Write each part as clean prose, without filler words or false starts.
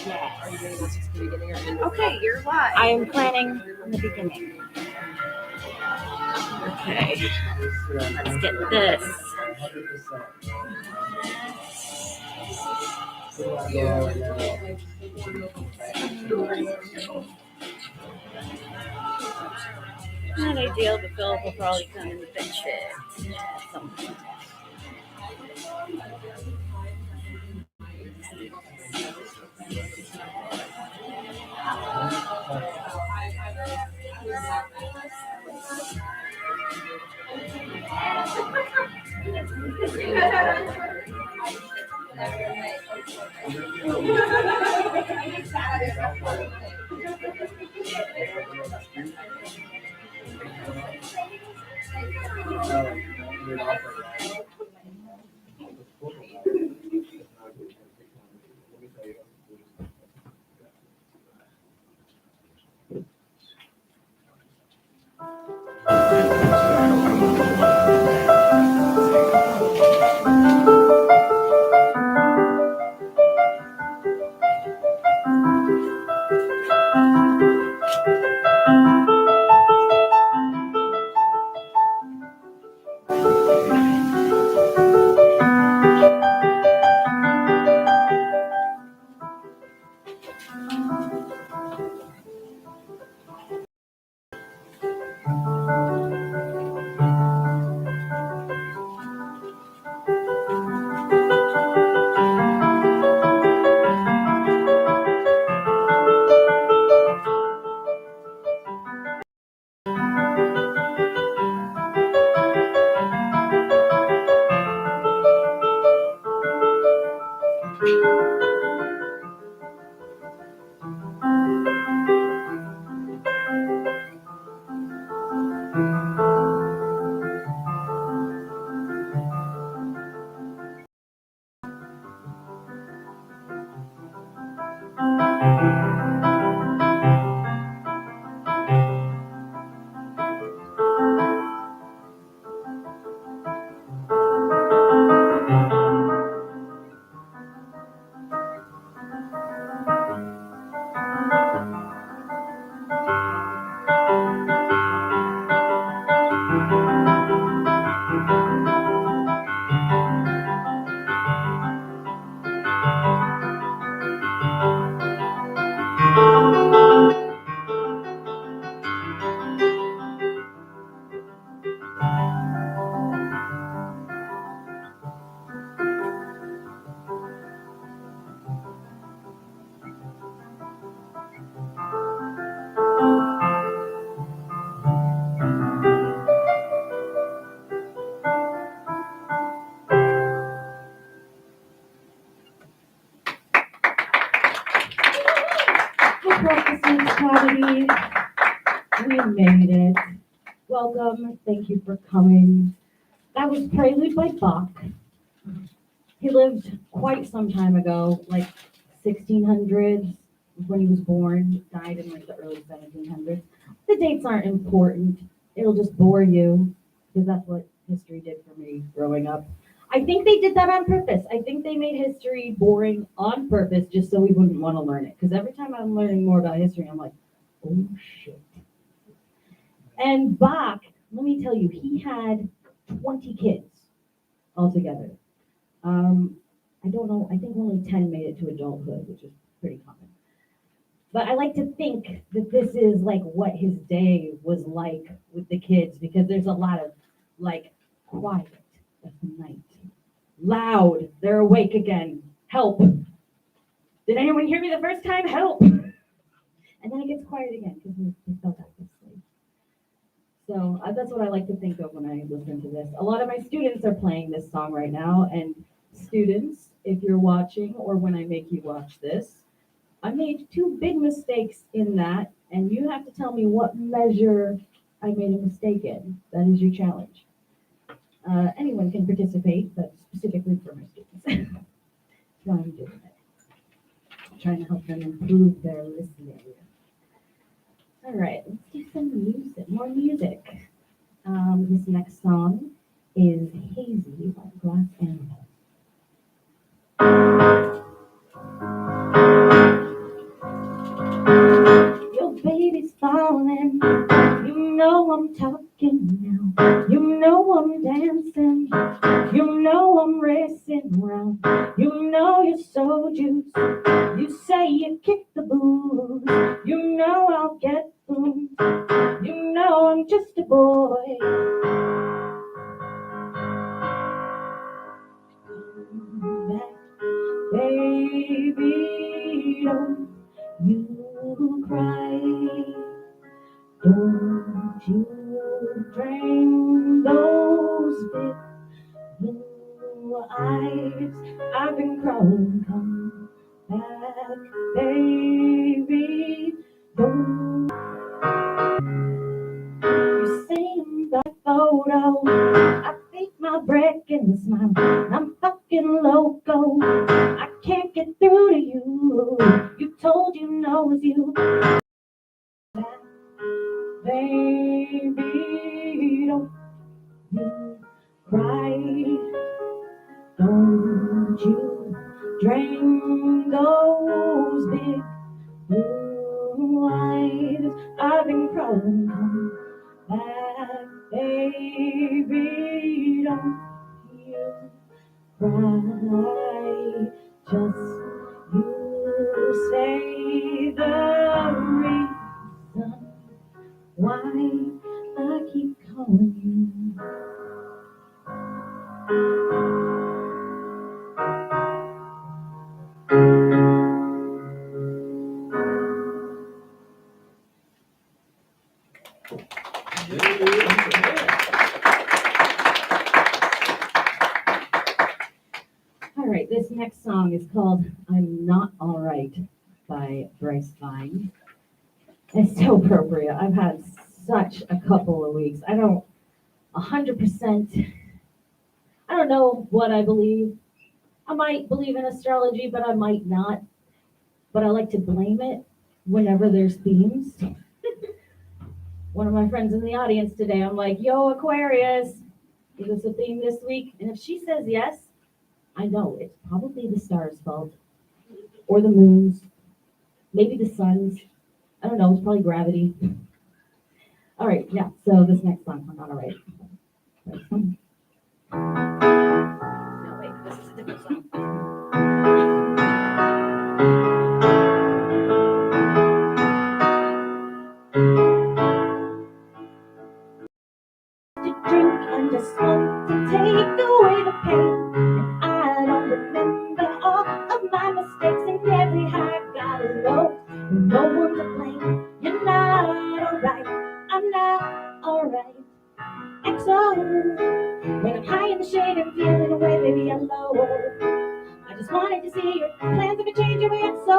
Yes. Are you doing this at the beginning or end? Okay, you're live. I am planning from the beginning. Okay. Let's get this. Not ideal, but Philip will probably come and fix it at some point. Comedy. We made it. Welcome. Thank you for coming. That was Prelude by Bach. He lived quite some time ago, like 1600s when he was born, died in like the early 1700s. The dates aren't important. It'll just bore you because that's what history did for me growing up. I think they did that on purpose. I think they made history boring on purpose just so we wouldn't want to learn it. Because every time I'm learning more about history, I'm like, oh shit. And Bach, let me tell you, he had 20 kids altogether. I don't know, I think only 10 made it to adulthood, which is pretty common. But I like to think that this is like what his day was like with the kids, because there's a lot of like quiet at night. Loud, they're awake again. Help. Did anyone hear me the first time? Help. And then it gets quiet again because they fell back asleep. So that's what I like to think of when I listen to this. A lot of my students are playing this song right now. And students, if you're watching or when I make you watch this, I made two big mistakes in that. And you have to tell me what measure I made a mistake in. That is your challenge. Anyone can participate, but specifically for my students. That's why I'm doing it. I'm trying to help them improve their listening. All right, let's do some music, more music. This next song is Hazy by Glass Animal. excuse. You say you kick the booze. You know I'll get booed. You know I'm just a boy. Come back, baby, don't you cry. Don't you drain those big blue eyes. I've been crawling. Come back, baby. Don't you say I'm that photo? I fake my breath and smile. I'm fucking loco. I can't get through to you. You told you know it's you. Baby, don't you cry. Don't you drain those big blue eyes. I've been crawling. Come back, baby, don't you cry. Just you say the reason why I keep calling you. All right, this next song is called I'm Not Alright by Bryce Vine. It's so appropriate. I've had such a couple of weeks. I don't 100%, I don't know what I believe. I might believe in astrology, but I might not. But I like to blame it whenever there's themes. One of my friends in the audience today, I'm like, yo, Aquarius, is this a theme this week? And if she says yes, I know it's probably the stars' fault, or the moon's, maybe the sun's. I don't know, it's probably gravity. All right, yeah, so this next song, I'm not all right. No, wait, this is a different song. To drink and to smoke to take away the pain. And I don't remember all of my mistakes and every high I got low. No one to blame. You're not alright. I'm not alright. XO. When I'm high in the shade and feeling away, baby, I'm low. I just wanted to see your plans if it change your way. XO.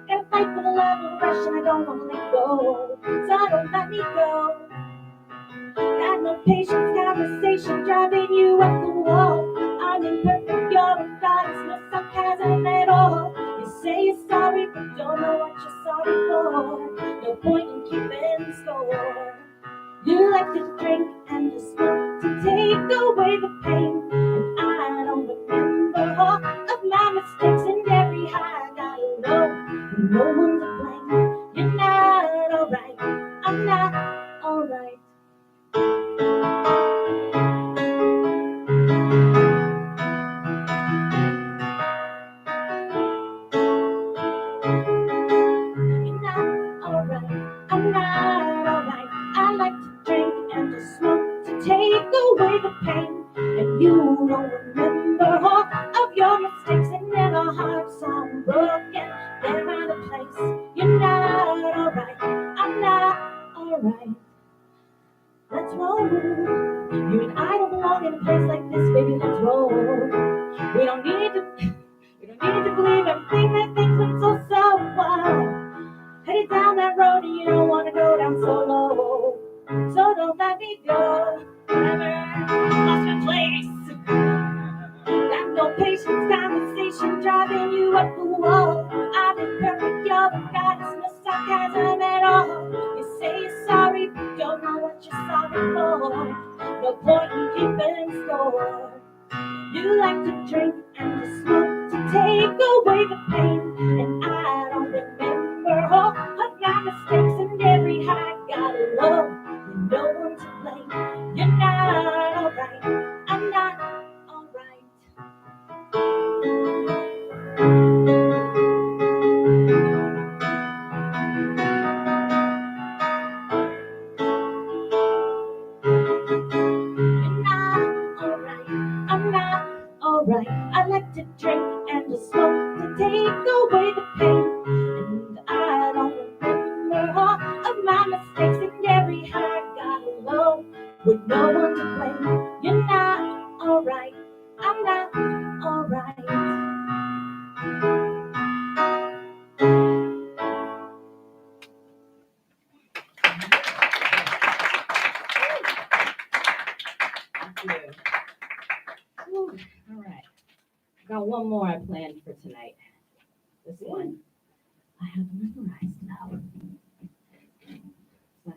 Gotta fight for the love of a rush and I don't wanna let go. So don't let me go. Got no patience, conversation driving you up the wall. I'm imperfect, you're a goddess, no sarcasm at all. You say you're sorry, but don't know what you're sorry for. No point in keeping score. You like to drink and to smoke to take away the pain. And I don't remember all of my mistakes and every high I got low. And no one to blame. You're not alright. I'm not alright. I'm not alright. I like to drink and to smoke to take away the pain. And you don't remember all of your mistakes and in our hearts are broken. They're out of place. You're not alright. I'm not alright. Let's roll. You and I don't belong in a place like this, baby. Let's roll. We don't need to believe everything they think, but it's all so wild. Headed down that road and you don't want to go down so low. So don't let me go. Never lost my place. Got no patience, conversation driving you up the wall. I've been perfect, you're the goddess, no sarcasm at all. You say you're sorry, but don't know what you're sorry for. No point in keeping score. You like to drink and to smoke to take away the pain. And I don't remember all of my mistakes and every high I got low. And no one to blame. You're not alright. I'm not alright. take away the pain. And I don't remember all of my mistakes, and every high I got low with no one to blame. You're not alright, I'm not alright. Whew, all right. Got one more I planned for tonight. This one I have memorized now. Well,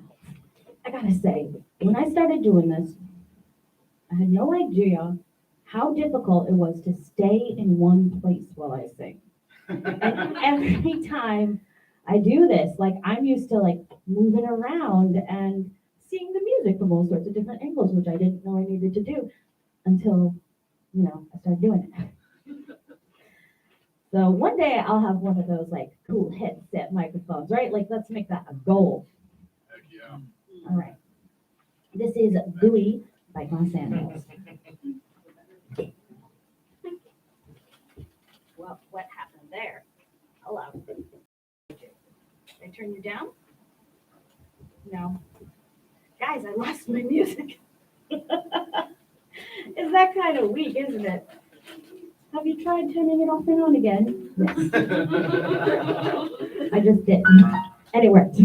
I gotta say, when I started doing this, I had no idea how difficult it was to stay in one place while I sing. And every time I do this, like I'm used to like moving around and seeing the music from all sorts of different angles, which I didn't know I needed to do until, I started doing it. So one day I'll have one of those like cool headset microphones, right? Like let's make that a goal. Heck yeah. All right. This is Gooey by Glass Animals. Well, what happened there? Hello. Did I turn you down? No. Guys, I lost my music. Is that kind of weak, isn't it? Have you tried turning it off and on again? Yes. I just did. And it worked.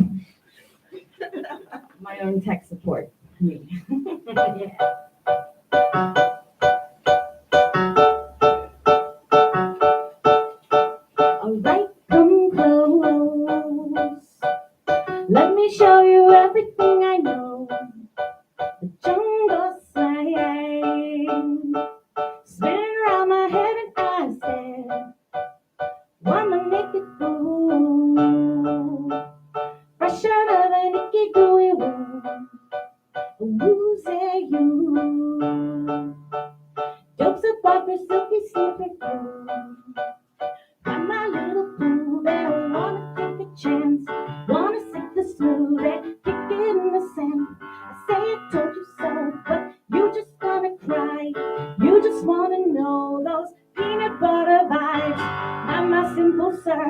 My own tech support. Me. Yeah. All right, come close. Let me show you everything I know. The jungle swaying, spinning around my head, and I said, wanna make it cool. Fresh out of an icky gooey womb. Woo say you. Dopes up off her silky slippery glue. I'm my little boo bear, wanna take a chance. Wanna sink the smooth and kick it in the sand. I say I told you so, but you just gonna cry. You just wanna know those peanut butter vibes. I'm my simple sir,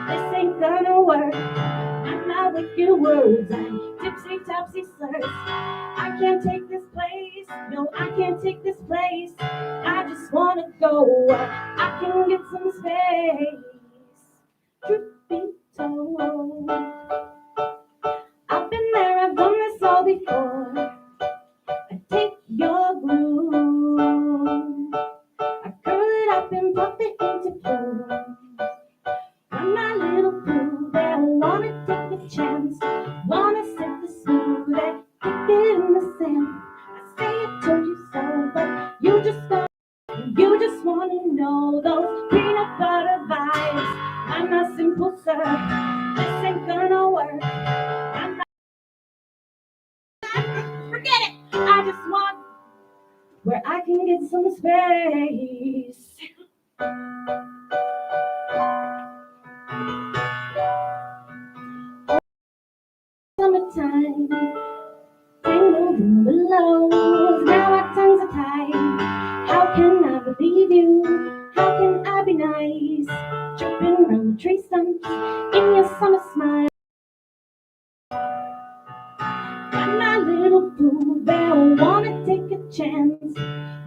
this ain't gonna work. I'm not wicked words, I'm tipsy topsy slurs. I can't take this place, no, I can't take this place. I just wanna go where I can get some space. Truth be told, I've been there, I've done this all before. I take your glue, I curl it up and puff it into bloom. I'm my little boo bear, wanna take a chance, wanna sip the smooth and kick it in the sand. I say I told you so, but you just wanna know those peanut butter vibes. I'm a simple sir, this ain't gonna work. I'm not, forget it. I just want where I can get some space. Summertime, tangled in the billows. Now our tongues are tied. How can I believe you? How can I be nice? Tripping around the tree stumps in your summer smile. I'm my little boo bear, wanna take a chance.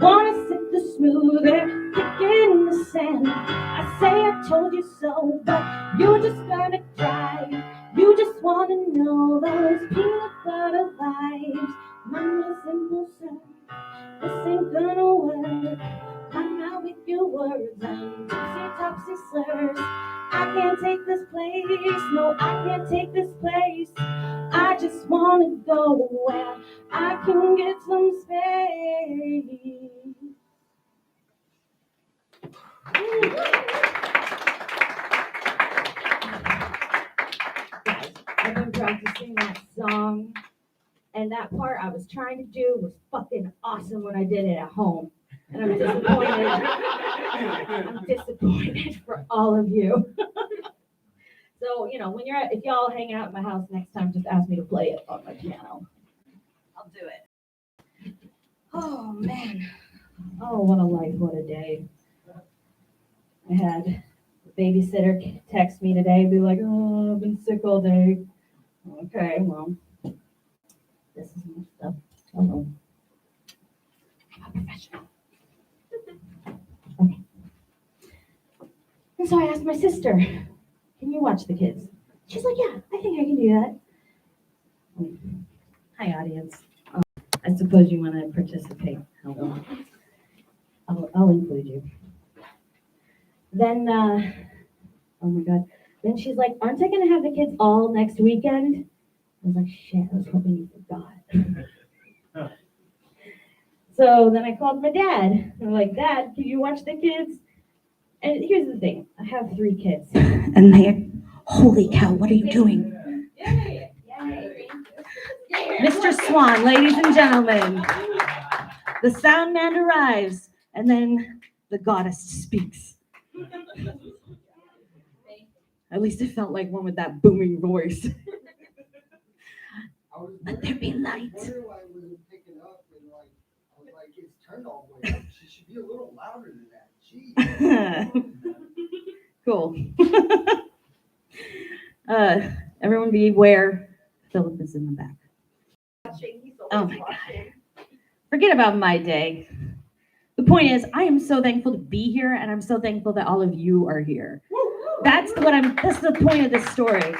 Wanna sip the smooth air, kick it in the sand. I say I told you so, but you just gotta cry. You just wanna know those peanut butter vibes. Mama simple sir, this ain't gonna work. I'm out with your words, I'm tipsy topsy slurs. I can't take this place, no, I can't take this place. I just wanna go where I can get some space. Guys, I've been practicing that song, and that part I was trying to do was fucking awesome when I did it at home. And I'm disappointed. I'm disappointed for all of you. So, if y'all hang out at my house next time, just ask me to play it on my piano. I'll do it. Oh, man. Oh, what a life, what a day. I had babysitter texts me today, be like, oh, I've been sick all day. Okay, well, this is my stuff. Oh, I'm a professional. Okay. And so I asked my sister, can you watch the kids? She's like, yeah, I think I can do that. Hi, audience. I suppose you want to participate. I'll include you. Then, oh my God. Then she's like, aren't I going to have the kids all next weekend? I was like, shit, I was hoping you forgot. So then I called my dad. And I'm like, Dad, can you watch the kids? And here's the thing. I have 3 kids. And they're, holy cow, what are you doing? Yay. Mr. Swan, ladies and gentlemen. The sound man arrives, and then the goddess speaks. At least it felt like one with that booming voice. Let there be light. I wonder why I wasn't picking up, and I was like, it's turned all the way up. She should be a little louder than that. Jeez. Cool. Everyone beware, Philip is in the back. Oh my God. Forget about my day. The point is, I am so thankful to be here, and I'm so thankful that all of you are here. That's the point of this story.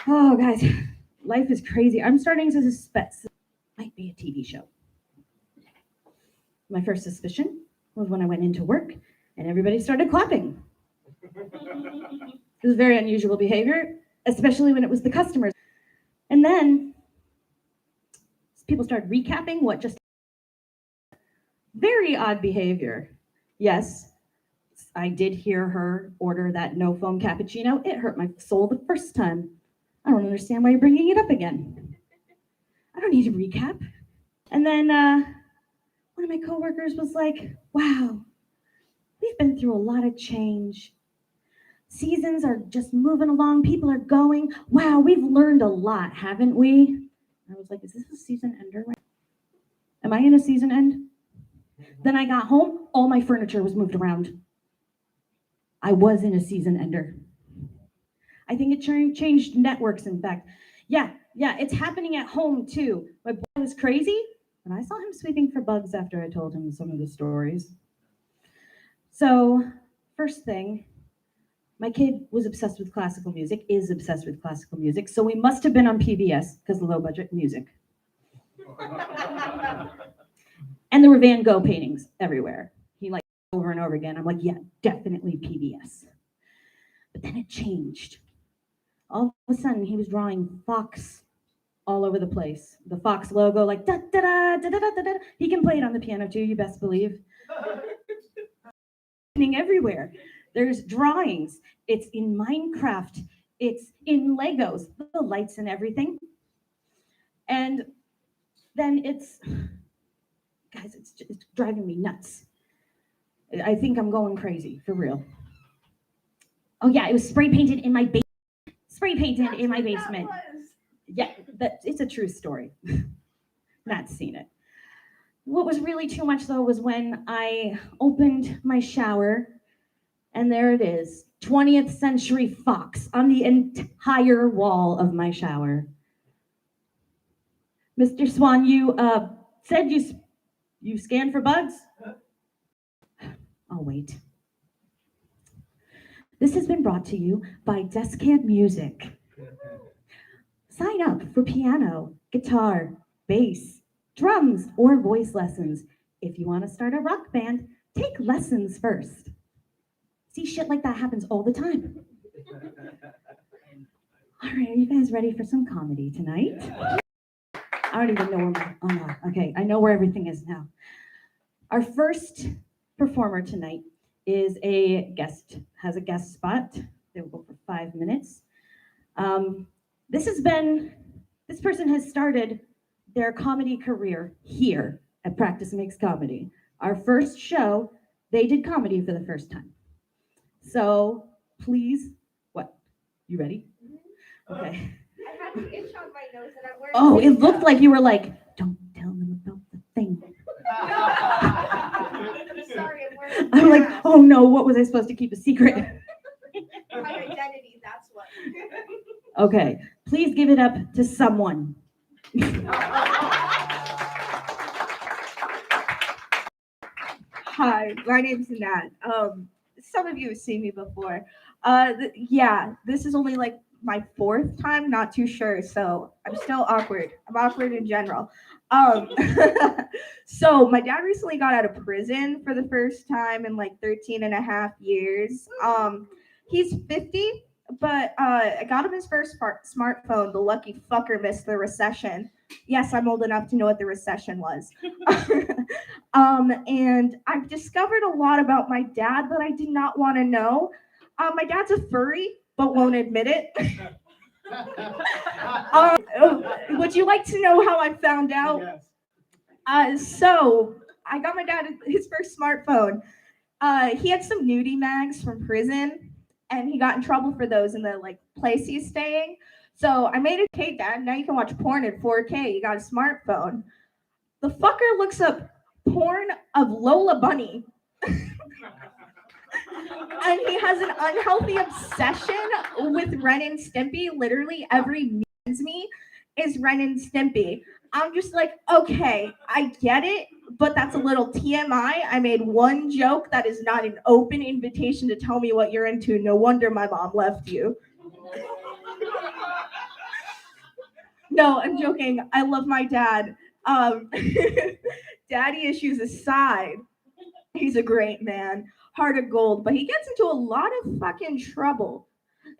Oh, guys, life is crazy. I'm starting to suspect it might be a TV show. My first suspicion was when I went into work and everybody started clapping. It was very unusual behavior, especially when it was the customers. And then people started recapping what just very odd behavior. Yes, I did hear her order that no foam cappuccino. It hurt my soul the first time. I don't understand why you're bringing it up again. I don't need to recap. And then one of my coworkers was like, wow, we've been through a lot of change. Seasons are just moving along. People are going. Wow, we've learned a lot, haven't we? I was like, is this a season ender? Am I in a season end? Then I got home, all my furniture was moved around. I was in a season ender. I think it changed networks, in fact. Yeah, it's happening at home too. My boy was crazy, and I saw him sweeping for bugs after I told him some of the stories. So, first thing, my kid was obsessed with classical music, is obsessed with classical music, so we must have been on PBS because of low budget music. And there were Van Gogh paintings everywhere. He like over and over again. I'm like, yeah, definitely PBS. But then it changed. All of a sudden, he was drawing Fox all over the place. The Fox logo, like da da da da da da da. He can play it on the piano too, you best believe. Everywhere. There's drawings. It's in Minecraft. It's in Legos, the lights and everything. And then it's driving me nuts. I think I'm going crazy, for real. Oh yeah, it was spray painted in my basement. Yeah, it's a true story. Not seen it. What was really too much though was when I opened my shower and there it is, 20th Century Fox on the entire wall of my shower. Mr. Swan, you said you scanned for bugs? I'll wait. This has been brought to you by Descant Music. Sign up for piano, guitar, bass, drums, or voice lessons. If you want to start a rock band, take lessons first. See, shit like that happens all the time. All right, are you guys ready for some comedy tonight? I don't even know where okay, I know where everything is now. Our first performer tonight is has a guest spot. They will go for 5 minutes. This person has started their comedy career here at Practice Makes Comedy. Our first show, they did comedy for the first time. So please, what? You ready? Okay. I had an itch on my nose and I'm wearing. Oh, it looked like you were like, don't tell them about the thing. Sorry, I'm wearing. I'm like, oh no, what was I supposed to keep a secret? Okay, please give it up to someone. Hi, my name's Nat. Some of you have seen me before. Yeah, this is only like my fourth time, not too sure, so I'm still awkward. I'm awkward in general. Um, so my dad recently got out of prison for the first time in like 13 and a half years. He's 50, but I got him his first smartphone. The lucky fucker missed the recession. Yes, I'm old enough to know what the recession was. And I've discovered a lot about my dad that I did not want to know. My dad's a furry, but won't admit it. Would you like to know how I found out? So I got my dad his first smartphone. He had some nudie mags from prison, and he got in trouble for those in the like place he's staying. So I made it, okay, Dad, now you can watch porn in 4K. You got a smartphone. The fucker looks up porn of Lola Bunny. And he has an unhealthy obsession with Ren and Stimpy. Literally every means me is Ren and Stimpy. I'm just like, okay, I get it, but that's a little TMI. I made one joke that is not an open invitation to tell me what you're into. No wonder my mom left you. No, I'm joking. I love my dad. Daddy issues aside, he's a great man, heart of gold, but he gets into a lot of fucking trouble.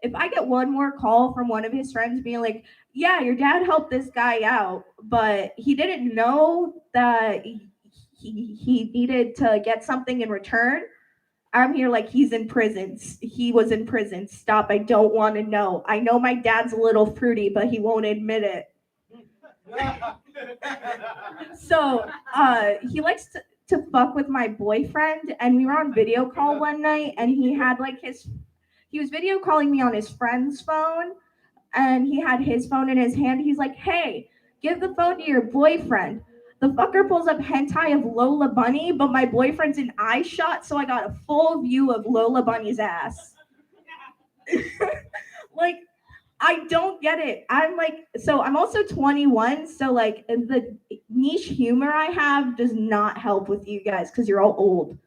If I get one more call from one of his friends being like, yeah, your dad helped this guy out, but he didn't know that he needed to get something in return, I'm here like he was in prison. Stop. I don't want to know. I know my dad's a little fruity, but he won't admit it. So he likes to fuck with my boyfriend, and we were on video call one night, and he was video calling me on his friend's phone, and he had his phone in his hand. He's like, hey, give the phone to your boyfriend. The fucker pulls up hentai of Lola Bunny, but my boyfriend's an eye shot, so I got a full view of Lola Bunny's ass. Like, I don't get it. I'm also 21, so like the niche humor I have does not help with you guys because you're all old.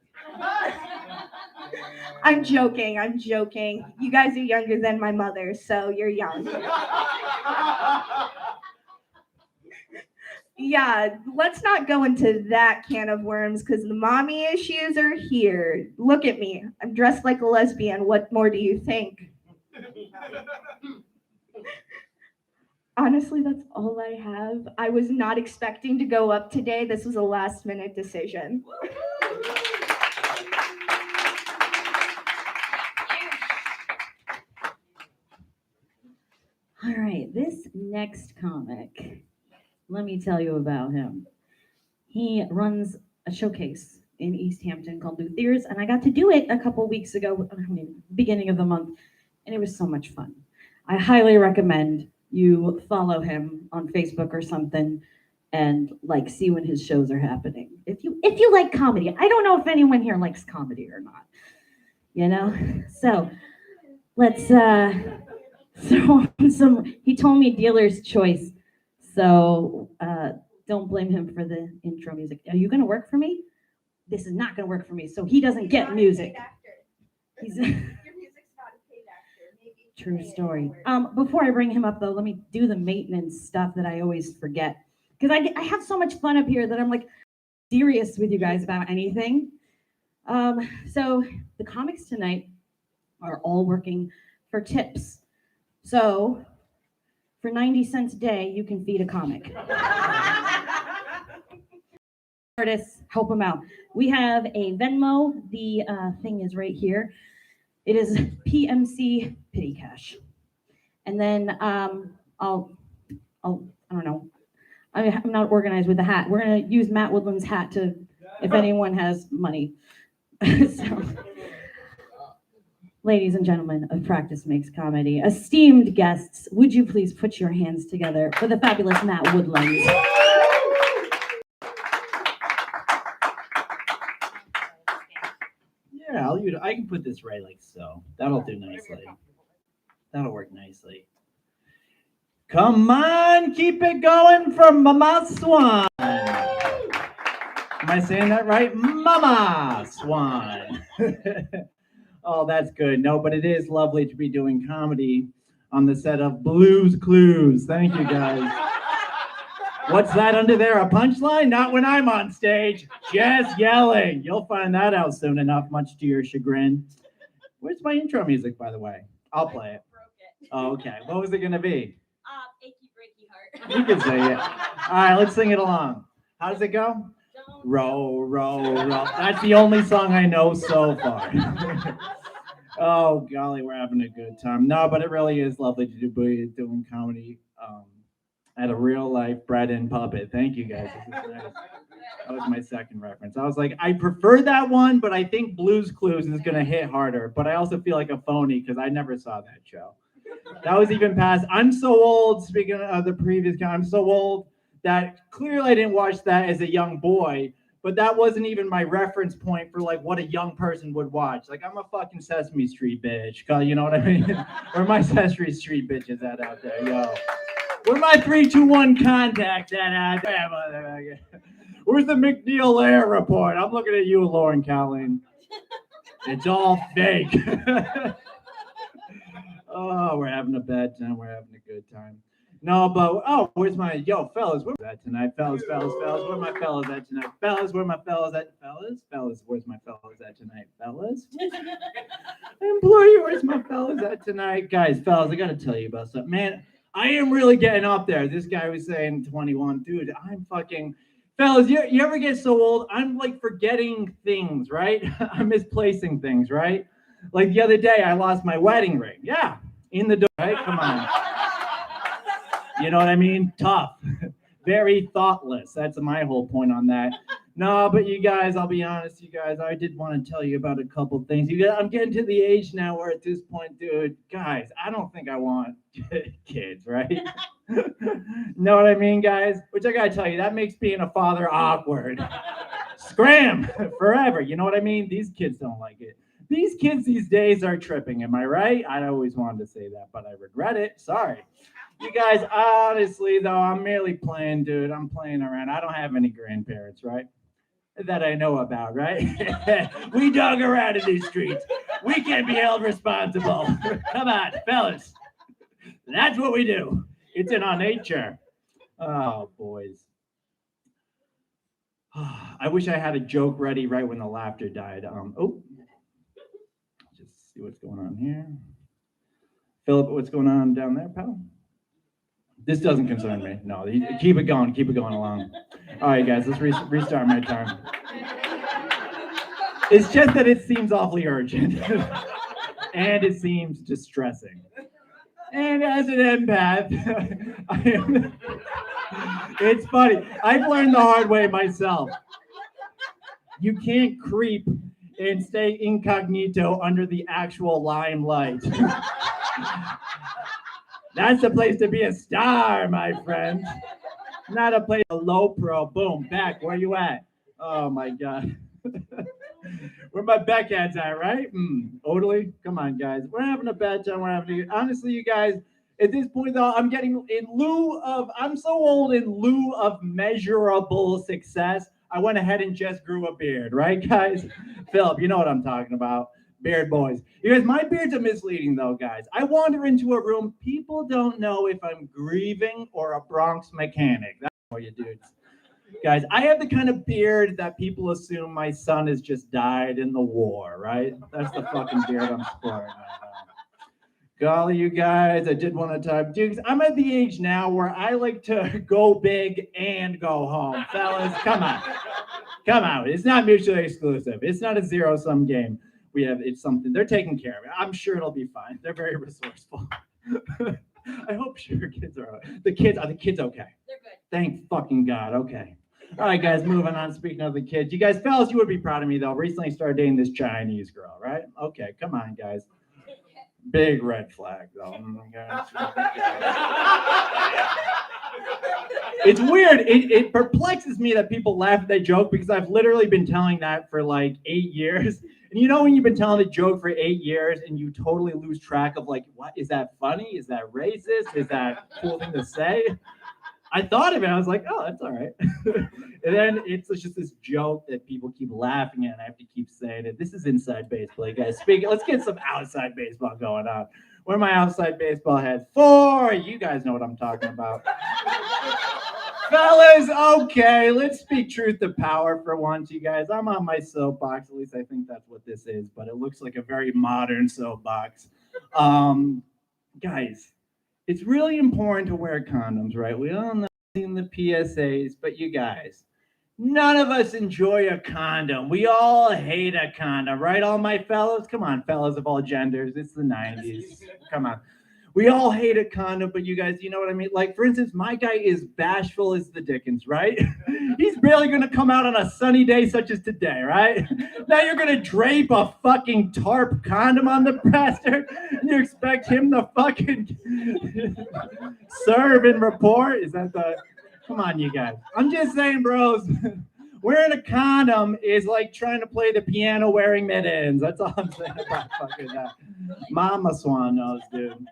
I'm joking. You guys are younger than my mother, so you're young. Yeah, let's not go into that can of worms because the mommy issues are here. Look at me. I'm dressed like a lesbian. What more do you think? Honestly, that's all I have. I was not expecting to go up today. This was a last minute decision. All right, this next comic, let me tell you about him. He runs a showcase in East Hampton called Luthier's, and I got to do it a couple weeks ago, beginning of the month, and it was so much fun. I highly recommend you follow him on Facebook or something and like see when his shows are happening. If you like comedy. I don't know if anyone here likes comedy or not. You know? So let's throw on some. He told me dealer's choice. So don't blame him for the intro music. Are you gonna work for me? This is not gonna work for me. So he doesn't get music. He's Your music's not a paid actor. Maybe true story. Before I bring him up though, let me do the maintenance stuff that I always forget. Because I have so much fun up here that I'm like serious with you guys about anything. So the comics tonight are all working for tips. So for 90 cents a day, you can feed a comic. Artists, help them out. We have a Venmo. The thing is right here. It is PMC Pity Cash. And then I don't know. I'm not organized with the hat. We're gonna use Matt Woodland's hat to, if anyone has money. So, ladies and gentlemen of Practice Makes Comedy, esteemed guests, would you please put your hands together for the fabulous Matt Woodland? Yeah, I can put this right like so. That'll do nicely. That'll work nicely. Come on, keep it going for Mama Swan. Am I saying that right? Mama Swan. Oh, that's good. No, but it is lovely to be doing comedy on the set of Blue's Clues. Thank you, guys. What's that under there? A punchline? Not when I'm on stage. Just yelling. You'll find that out soon enough, much to your chagrin. Where's my intro music, by the way? I'll play it. Oh, okay. What was it going to be? Achy breaky heart. You can say it. All right, let's sing it along. How does it go? Row, row, row. That's the only song I know so far. Oh, golly, we're having a good time. No, but it really is lovely to be doing comedy at a real life bread and puppet. Thank you, guys. This is nice. That was my second reference. I was like, I prefer that one, but I think Blue's Clues is going to hit harder. But I also feel like a phony because I never saw that show. That was even past. I'm so old, speaking of the previous guy, I'm so old that clearly I didn't watch that as a young boy, but that wasn't even my reference point for like what a young person would watch. Like I'm a fucking Sesame Street bitch, you know what I mean? Where my Sesame Street bitches at out there, yo? Where my 3-2-1 contacts at out there? Where's the McNeil Air report? I'm looking at you, Lauren Colleen. It's all fake. Oh, we're having a bad time. We're having a good time. No, but where's my fellas? Where's that tonight? Fellas, where my fellas at tonight? Fellas, where my fellas at? Fellas, where's my fellas at tonight? Fellas, I implore you, where's my fellas at tonight? Guys, fellas, I gotta tell you about something, man. I am really getting up there. This guy was saying 21, dude. I'm fucking. Fellas, you ever get so old? I'm like forgetting things, right? I'm misplacing things, right? Like the other day, I lost my wedding ring. Yeah, in the door, right? Come on. You know what I mean? Tough. Very thoughtless. That's my whole point on that. No, but you guys, I'll be honest, you guys, I did want to tell you about a couple things. I'm getting to the age now where at this point, dude, guys, I don't think I want kids, right? Know what I mean, guys? Which I got to tell you, that makes being a father awkward. Scram forever. You know what I mean? These kids don't like it. These kids these days are tripping. Am I right? I always wanted to say that, but I regret it. Sorry. You guys, honestly, though, I'm merely playing, dude. I'm playing around. I don't have any grandparents, right? That I know about, right? We dug around in these streets. We can't be held responsible. Come on, fellas. That's what we do. It's in our nature. Oh, boys. I wish I had a joke ready right when the laughter died. Just see what's going on here. Philip, what's going on down there, pal? This doesn't concern me. No, keep it going along. All right, guys, let's restart my time. It's just that it seems awfully urgent. And it seems distressing. And as an empath, it's funny. I've learned the hard way myself. You can't creep and stay incognito under the actual limelight. That's the place to be a star, my friend. Not a place of low pro. Boom, back. Where you at? Oh my God. Where my backhands at, right? Odily, come on, guys. We're having a bad time. Honestly, you guys, at this point, though, I'm so old, in lieu of measurable success, I went ahead and just grew a beard, right, guys? Philip, you know what I'm talking about. Beard boys. You guys, my beard's a misleading, though, guys. I wander into a room, people don't know if I'm grieving or a Bronx mechanic. That's what you dudes. Guys, I have the kind of beard that people assume my son has just died in the war, right? That's the fucking beard I'm sporting right now. Golly, you guys, I did want to talk. Dude, I'm at the age now where I like to go big and go home. Fellas, come on. Come on. It's not mutually exclusive. It's not a zero-sum game. It's something. They're taking care of it. I'm sure it'll be fine. They're very resourceful. I hope your kids are the kids okay? They're good. Thank fucking God. Okay. All right, guys, moving on. Speaking of the kids, you guys, fellas, you would be proud of me, though. Recently started dating this Chinese girl, right? Okay, come on, guys. Big red flag, though. It's weird. It perplexes me that people laugh at that joke because I've literally been telling that for like 8 years. And you know when you've been telling a joke for 8 years and you totally lose track of like, what is that funny? Is that racist? Is that a cool thing to say? I thought of it. I was like, oh, that's all right. And then it's just this joke that people keep laughing at, and I have to keep saying it. This is inside baseball, you guys. Let's get some outside baseball going on. Where are my outside baseball heads? 4. You guys know what I'm talking about. Fellas, okay, let's speak truth to power for once, you guys. I'm on my soapbox. At least I think that's what this is, but it looks like a very modern soapbox. Guys, it's really important to wear condoms, right? We all know in the PSAs, but you guys, none of us enjoy a condom. We all hate a condom, right? All my fellows? Come on, fellas of all genders. It's the 90s. Come on. We all hate a condom, but you guys, you know what I mean? Like, for instance, my guy is bashful as the Dickens, right? He's barely going to come out on a sunny day such as today, right? Now you're going to drape a fucking tarp condom on the bastard, and you expect him to fucking serve and report? Is that the... Come on, you guys. I'm just saying, bros. Wearing a condom is like trying to play the piano wearing mittens. That's all I'm saying about fucking that. Mama Swan knows, dude.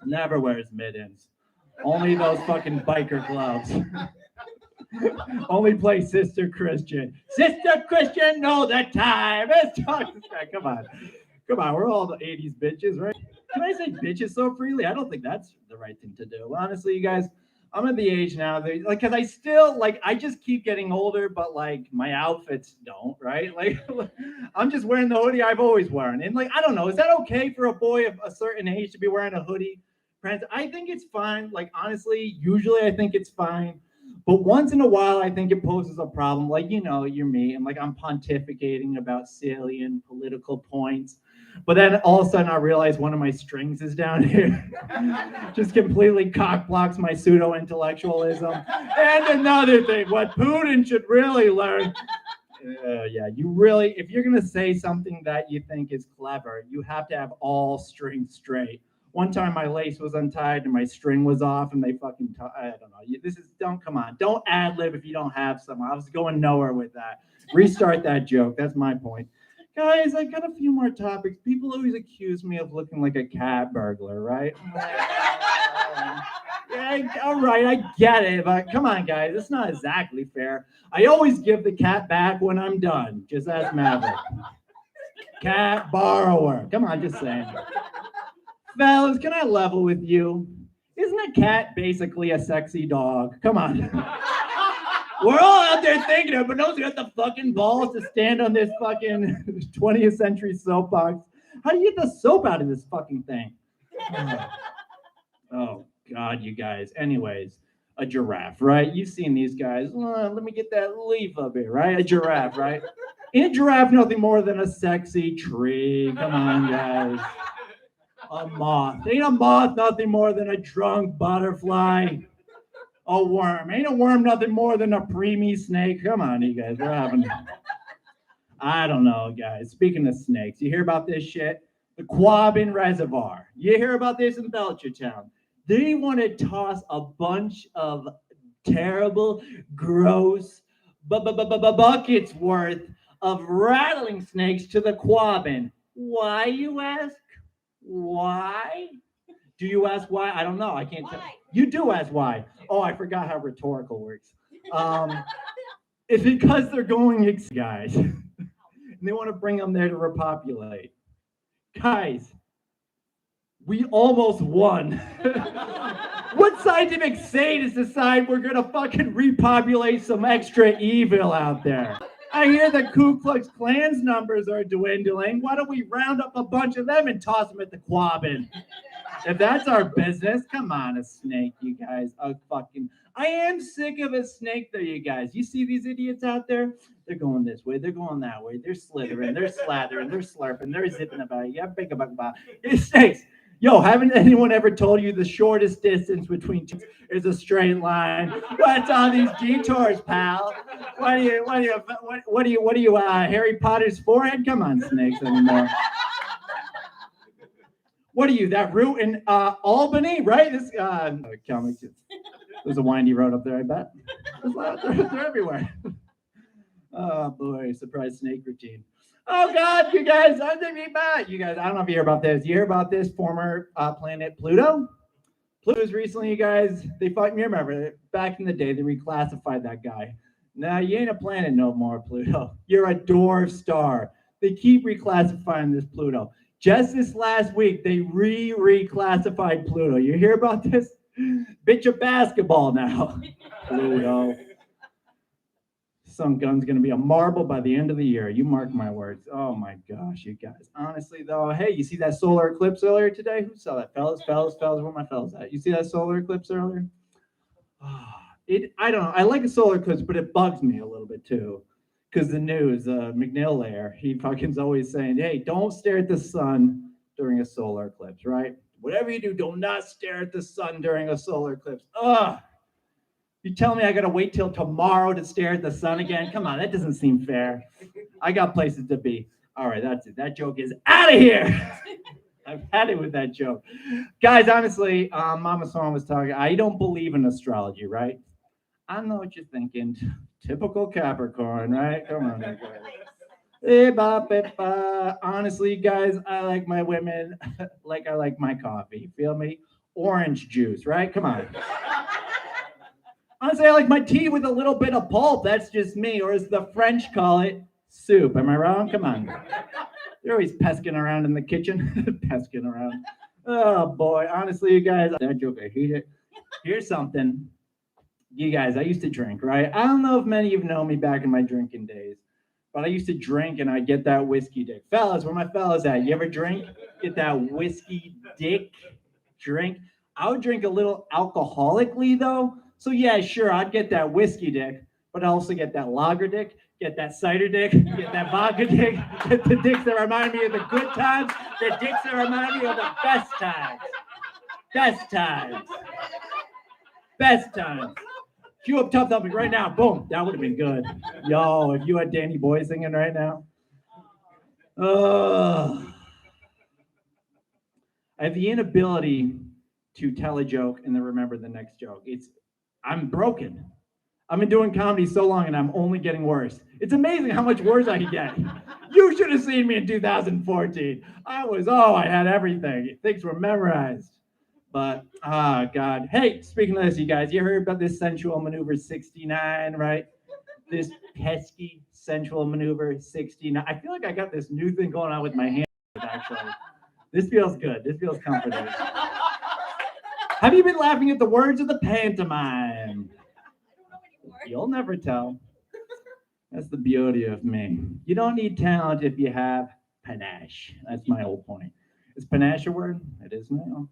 Never wears mittens. Only those fucking biker gloves. Only play Sister Christian. Sister Christian, know the time. It's time. Come on. Come on. We're all the 80s bitches, right? Can I say bitches so freely? I don't think that's the right thing to do. Honestly, you guys, I'm at the age now that, like, because I still, like, I just keep getting older, but, like, my outfits don't, right? Like, I'm just wearing the hoodie I've always worn. And, like, I don't know. Is that okay for a boy of a certain age to be wearing a hoodie? I think it's fine. Like, honestly, usually I think it's fine. But once in a while, I think it poses a problem. Like, you know, you're me, and like I'm pontificating about salient political points. But then all of a sudden I realize one of my strings is down here. Just completely cock blocks my pseudo-intellectualism. And another thing, what Putin should really learn. Yeah, you really, if you're going to say something that you think is clever, you have to have all strings straight. One time my lace was untied and my string was off and they fucking, I don't know. Come on. Don't ad lib if you don't have some. I was going nowhere with that. Restart that joke. That's my point. Guys, I got a few more topics. People always accuse me of looking like a cat burglar, right? Yeah, all right, I get it, but come on, guys. It's not exactly fair. I always give the cat back when I'm done. Just ask Maverick. Cat borrower. Come on, just saying. Fellas, can I level with you? Isn't a cat basically a sexy dog? Come on. We're all out there thinking it, but no one's got the fucking balls to stand on this fucking 20th century soapbox. How do you get the soap out of this fucking thing? Oh, God, you guys. Anyways, a giraffe, right? You've seen these guys. Let me get that leaf up here, right? A giraffe, right? Ain't a giraffe nothing more than a sexy tree? Come on, guys. A moth. Ain't a moth nothing more than a drunk butterfly? A worm. Ain't a worm nothing more than a preemie snake? Come on, you guys. We're having... I don't know, guys. Speaking of snakes, you hear about this shit? The Quabbin Reservoir. You hear about this in Belchertown? They want to toss a bunch of terrible, gross buckets worth of rattling snakes to the Quabbin. Why, you ask? Why? Do you ask why? I don't know. I can't tell. You do ask why. Oh, I forgot how rhetorical works. It's because they're going, guys. And they want to bring them there to repopulate. Guys, we almost won. What scientific sadists decide we're going to fucking repopulate some extra evil out there? I hear the Ku Klux Klan's numbers are dwindling. Why don't we round up a bunch of them and toss them at the Quabbin? If that's our business, come on, a snake, you guys. I am sick of a snake, though, you guys. You see these idiots out there? They're going this way. They're going that way. They're slithering. They're slathering. They're slurping. They're zipping about. Yeah, big about. It's snakes. Yo, haven't anyone ever told you the shortest distance between two is a straight line? What's all these detours, pal? What are you, Harry Potter's forehead? Come on, snakes anymore. What are you, that route in Albany, right? This comic. There's a windy road up there, I bet. They're everywhere. Oh boy, surprise snake routine. Oh God, you guys, I think me back. You guys, I don't know if you hear about this. You hear about this former planet Pluto? Pluto's recently, you guys, they fought. You remember back in the day, they reclassified that guy. Now you ain't a planet no more, Pluto. You're a dwarf star. They keep reclassifying this Pluto. Just this last week, they reclassified Pluto. You hear about this? Bitch of basketball now. Pluto. Some gun's gonna be a marble by the end of the year. You mark my words. Oh my gosh, you guys. Honestly though, hey, you see that solar eclipse earlier today? Who saw that? Fellas, where my fellas at? You see that solar eclipse earlier? I don't know. I like a solar eclipse, but it bugs me a little bit too. Because the news, McNeil there, he fucking's always saying, hey, don't stare at the sun during a solar eclipse, right? Whatever you do, do not stare at the sun during a solar eclipse. Ugh. You tell me I gotta wait till tomorrow to stare at the sun again? Come on, that doesn't seem fair. I got places to be. All right, that's it. That joke is out of here. I've had it with that joke. Guys, honestly, Mama Swan was talking. I don't believe in astrology, right? I know what you're thinking. Typical Capricorn, right? Come on, guys. Honestly, guys, I like my women like I like my coffee. Feel me? Orange juice, right? Come on. Honestly, I like my tea with a little bit of pulp. That's just me. Or as the French call it, soup. Am I wrong? Come on. They're always pesking around in the kitchen. Pesking around. Oh, boy. Honestly, you guys, that joke, I hate it. Here's something. You guys, I used to drink, right? I don't know if many of you know me back in my drinking days, but I used to drink and I'd get that whiskey dick. Fellas, where my fellas at? You ever drink? Get that whiskey dick drink? I would drink a little alcoholically, though. So yeah, sure, I'd get that whiskey dick, but I also get that lager dick, get that cider dick, get that vodka dick, get the dicks that remind me of the good times, the dicks that remind me of the best times. Best times. Best times. Cue up Tough Thumping right now. Boom. That would have been good. Yo, if you had Danny Boy singing right now. I have the inability to tell a joke and then remember the next joke. I'm broken. I've been doing comedy so long and I'm only getting worse. It's amazing how much worse I can get. You should have seen me in 2014. I had everything. Things were memorized. But, God. Hey, speaking of this, you guys, you heard about this sensual maneuver 69, right? This pesky sensual maneuver 69. I feel like I got this new thing going on with my hands, actually. This feels good. This feels comforting. Have you been laughing at the words of the pantomime? You'll never tell. That's the beauty of me. You don't need talent if you have panache. That's my whole point. Is panache a word? It is now.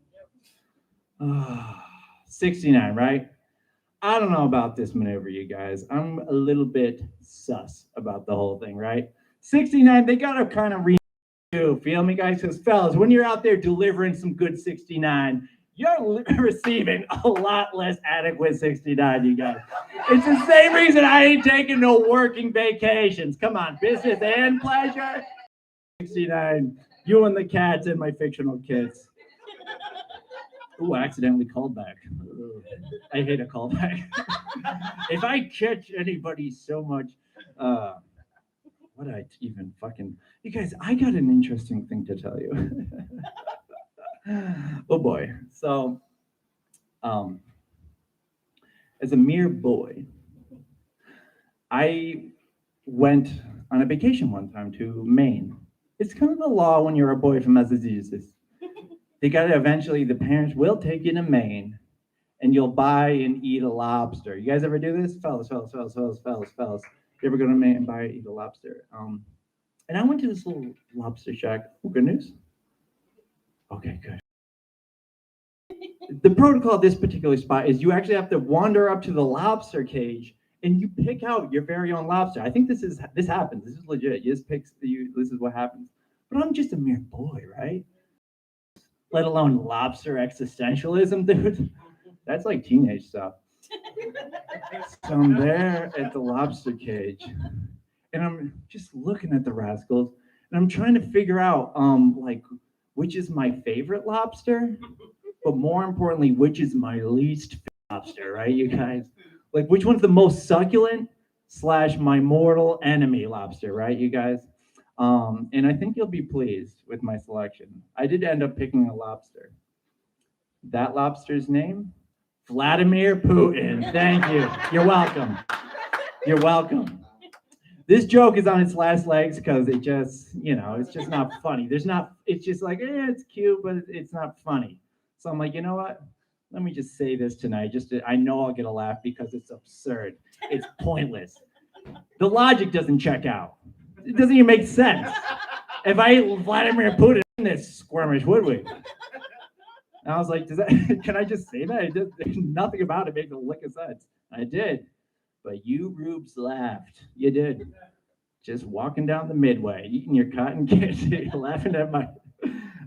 69, right? I don't know about this maneuver, you guys. I'm a little bit sus about the whole thing, right? 69, they got to kind of redo. Feel me, guys? Because, fellas, when you're out there delivering some good 69, you're receiving a lot less adequate 69, you guys. It's the same reason I ain't taking no working vacations. Come on, business and pleasure. 69, you and the cats and my fictional kids. Ooh, I accidentally called back. I hate a callback. If I catch anybody so much, what I even fucking... You guys, I got an interesting thing to tell you. Oh boy. So, as a mere boy, I went on a vacation one time to Maine. It's kind of the law when you're a boy from Massachusetts. They got to eventually, the parents will take you to Maine and you'll buy and eat a lobster. You guys ever do this? Fellas. You ever go to Maine and buy and eat a lobster? And I went to this little lobster shack. Oh, good news? Okay, good. The protocol of this particular spot is you actually have to wander up to the lobster cage and you pick out your very own lobster. I think this happens. This is legit. You just pick, this is what happens. But I'm just a mere boy, right? Let alone lobster existentialism, dude. That's like teenage stuff. So I'm there at the lobster cage, and I'm just looking at the rascals, and I'm trying to figure out, like, which is my favorite lobster, but more importantly, which is my least favorite lobster, right, you guys? Like, which one's the most succulent / my mortal enemy lobster, right, you guys? And I think you'll be pleased with my selection. I did end up picking a lobster. That lobster's name? Vladimir Putin. Thank you. You're welcome. You're welcome. This joke is on its last legs because it just, it's just not funny. It's just like, it's cute, but it's not funny. So I'm like, you know what? Let me just say this tonight. I know I'll get a laugh because it's absurd. It's pointless. The logic doesn't check out. It doesn't even make sense. If I ate Vladimir Putin in this squirmish, would we? And I was like, can I just say that? Nothing about it made a lick of sense. I did. But you rubes laughed. You did. Just walking down the midway, eating your cotton candy, laughing at my...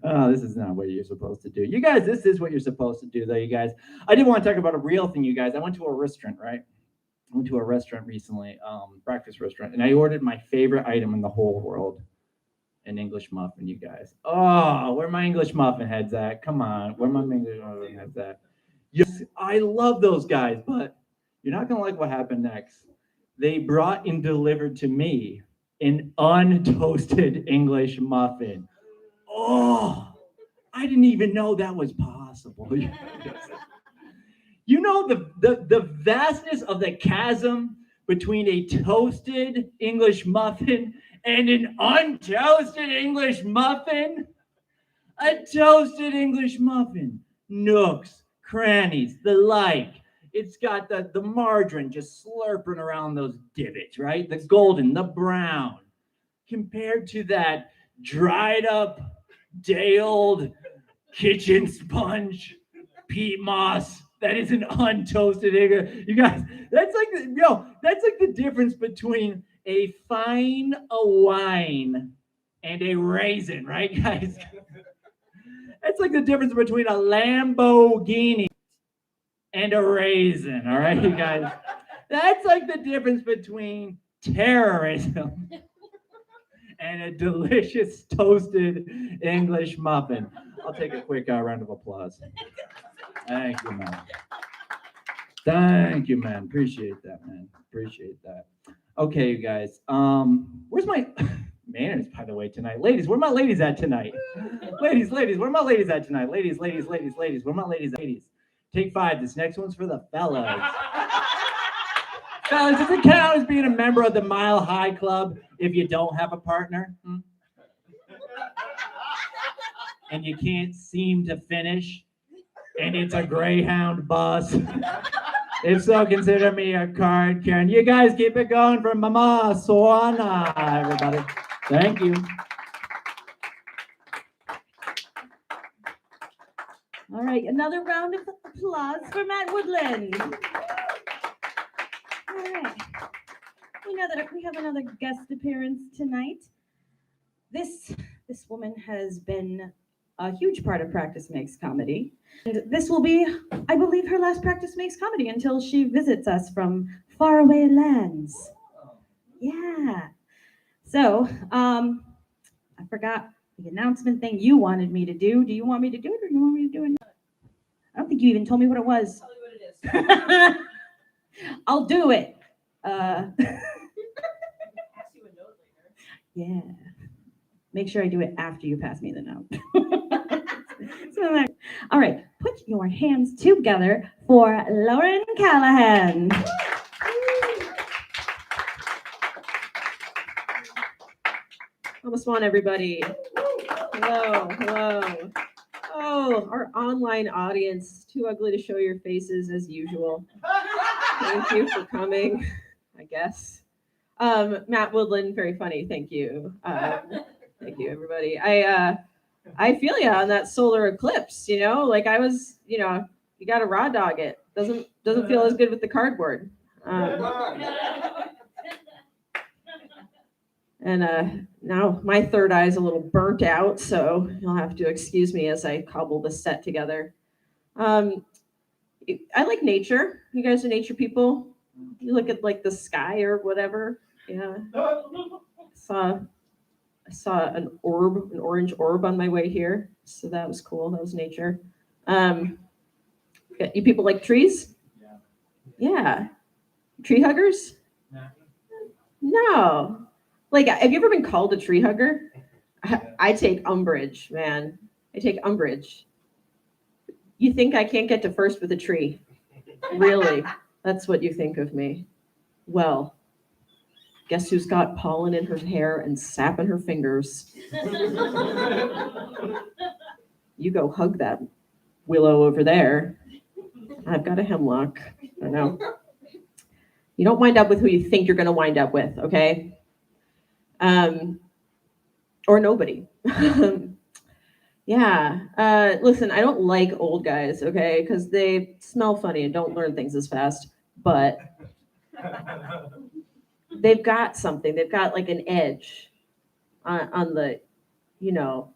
Oh, this is not what you're supposed to do. You guys, this is what you're supposed to do, though, you guys. I did want to talk about a real thing, you guys. I went to a restaurant, right? I went to a restaurant recently, breakfast restaurant, and I ordered my favorite item in the whole world, an English muffin, you guys. Oh, where my English muffin heads at? Come on, where my English muffin heads at? Yes, I love those guys, but you're not going to like what happened next. They brought and delivered to me an untoasted English muffin. Oh, I didn't even know that was possible. You know the vastness of the chasm between a toasted English muffin and an untoasted English muffin? A toasted English muffin. Nooks, crannies, the like. It's got the margarine just slurping around those divots, right? The golden, the brown. Compared to that dried up, day-old kitchen sponge, peat moss, that is an untoasted egg. You guys, that's like the difference between a fine wine and a raisin, right, guys? That's like the difference between a Lamborghini and a raisin, all right, you guys? That's like the difference between terrorism and a delicious toasted English muffin. I'll take a quick round of applause. Thank you, man. Thank you, man. Appreciate that, man. Appreciate that. Okay, you guys. Where's my manners, by the way, tonight? Ladies, where my ladies at tonight? Ladies, where my ladies at tonight? Ladies, where my ladies at? Ladies. Take 5. This next one's for the fellas. Fellas, does it count as being a member of the Mile High Club if you don't have a partner? And you can't seem to finish? And it's a Greyhound bus? If so, consider me a card, Karen. You guys keep it going for Mama Swan, everybody. Thank you. All right, another round of applause for Matt Woodland. All right. We know that we have another guest appearance tonight. This woman has been a huge part of Practice Makes Comedy. And this will be, I believe, her last Practice Makes Comedy until she visits us from faraway lands. Yeah. So, I forgot the announcement thing you wanted me to do. Do you want me to do it or do you want me to do it? I don't think you even told me what it was. Tell me what it is. I'll do it. Ask you a note later. Yeah. Make sure I do it after you pass me the note. All right. Put your hands together for Lauren Callahan. Mama Swan, everybody. Hello. Oh, our online audience, too ugly to show your faces as usual. Thank you for coming, I guess. Matt Woodland, very funny. Thank you. Thank you, everybody. I feel you on that solar eclipse, like I was, you got to raw dog it. Doesn't feel as good with the cardboard. And now my third eye is a little burnt out, so you'll have to excuse me as I cobble this set together. I like nature. You guys are nature people. You look at like the sky or whatever. Yeah. I saw an orange orb on my way here, so that was cool. That was nature. You people like trees? Yeah. Tree huggers? No. Like, have you ever been called a tree hugger? I take umbrage, man. I take umbrage. You think I can't get to first with a tree? Really? That's what you think of me. Well, guess who's got pollen in her hair and sap in her fingers? You go hug that willow over there. I've got a hemlock. I know. You don't wind up with who you think you're going to wind up with, okay? Or nobody. Yeah. Listen, I don't like old guys, okay? Because they smell funny and don't learn things as fast. But they've got something. They've got like an edge on the, you know,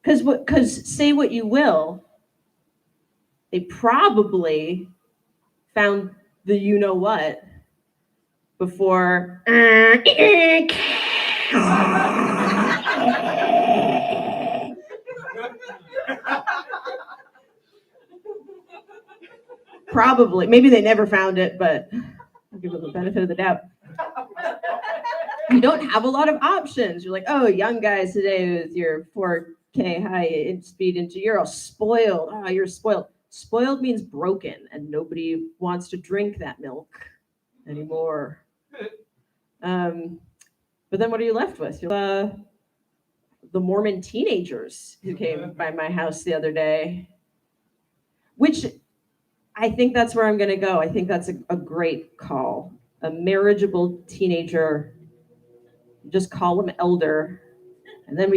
because say what you will, they probably found the you know what before. Probably. Maybe they never found it, but I'll give them the benefit of the doubt. You don't have a lot of options. You're like, oh, young guys today with your 4K high speed into, you're all spoiled. Oh, you're spoiled. Spoiled means broken, and nobody wants to drink that milk anymore. But then what are you left with? The Mormon teenagers who came by my house the other day, which I think that's where I'm going to go. I think that's a great call. A marriageable teenager, just call him elder. And then